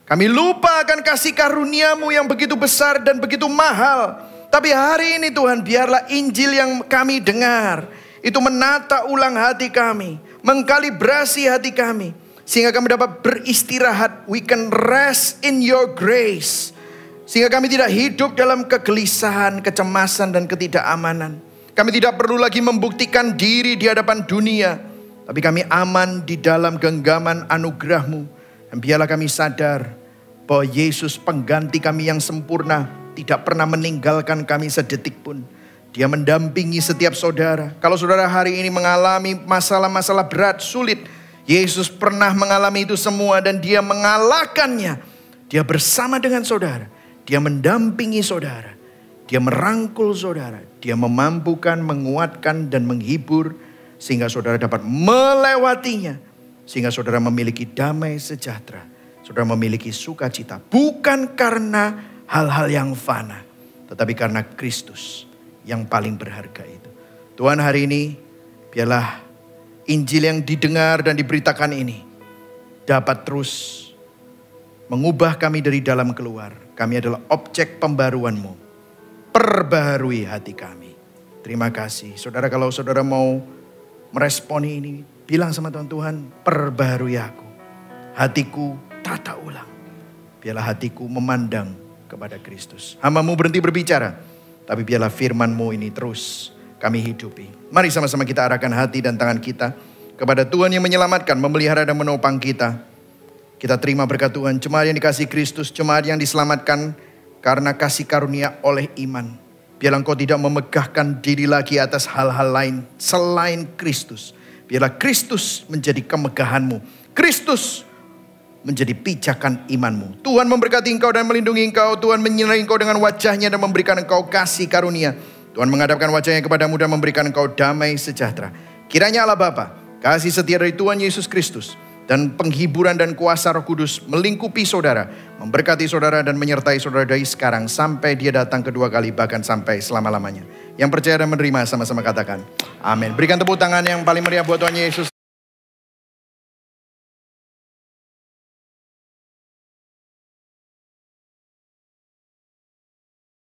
Kami lupa akan kasih karunia-Mu yang begitu besar dan begitu mahal. Tapi hari ini Tuhan, biarlah Injil yang kami dengar itu menata ulang hati kami, mengkalibrasi hati kami, sehingga kami dapat beristirahat. We can rest in your grace. Sehingga kami tidak hidup dalam kegelisahan, kecemasan, dan ketidakamanan. Kami tidak perlu lagi membuktikan diri di hadapan dunia, tapi kami aman di dalam genggaman anugerah-Mu. Dan biarlah kami sadar bahwa Yesus pengganti kami yang sempurna tidak pernah meninggalkan kami sedetik pun. Dia mendampingi setiap saudara. Kalau saudara hari ini mengalami masalah-masalah berat, sulit, Yesus pernah mengalami itu semua dan dia mengalahkannya. Dia bersama dengan saudara. Dia mendampingi saudara. Dia merangkul saudara. Dia memampukan, menguatkan dan menghibur sehingga saudara dapat melewatinya. Sehingga saudara memiliki damai sejahtera. Saudara memiliki sukacita. Bukan karena hal-hal yang fana. Tetapi karena Kristus yang paling berharga itu. Tuhan, hari ini biarlah Injil yang didengar dan diberitakan ini dapat terus mengubah kami dari dalam keluar. Kami adalah objek pembaruan-Mu. Perbaharui hati kami. Terima kasih. Saudara, kalau saudara mau meresponi ini, bilang sama Tuhan, Tuhan, perbaharui aku. Hatiku tata ulang. Biarlah hatiku memandang kepada Kristus. Hamba-Mu berhenti berbicara, tapi biarlah firman-Mu ini terus kami hidupi. Mari sama-sama kita arahkan hati dan tangan kita kepada Tuhan yang menyelamatkan, memelihara dan menopang kita. Kita terima berkat Tuhan. Jemaat yang dikasihi Kristus, jemaat yang diselamatkan karena kasih karunia oleh iman. Biarlah engkau tidak memegahkan diri lagi atas hal-hal lain selain Kristus. Biarlah Kristus menjadi kemegahanmu. Kristus menjadi pijakan imanmu. Tuhan memberkati engkau dan melindungi engkau. Tuhan menyinari engkau dengan wajahnya dan memberikan engkau kasih karunia. Tuhan menghadapkan wajahnya kepadamu dan memberikan engkau damai sejahtera. Kiranya Allah Bapa, kasih setia dari Tuhan Yesus Kristus, dan penghiburan dan kuasa Roh Kudus melingkupi saudara, memberkati saudara dan menyertai saudara dari sekarang sampai dia datang kedua kali, bahkan sampai selama-lamanya. Yang percaya dan menerima sama-sama katakan amin. Berikan tepuk tangan yang paling meriah buat Tuhan Yesus.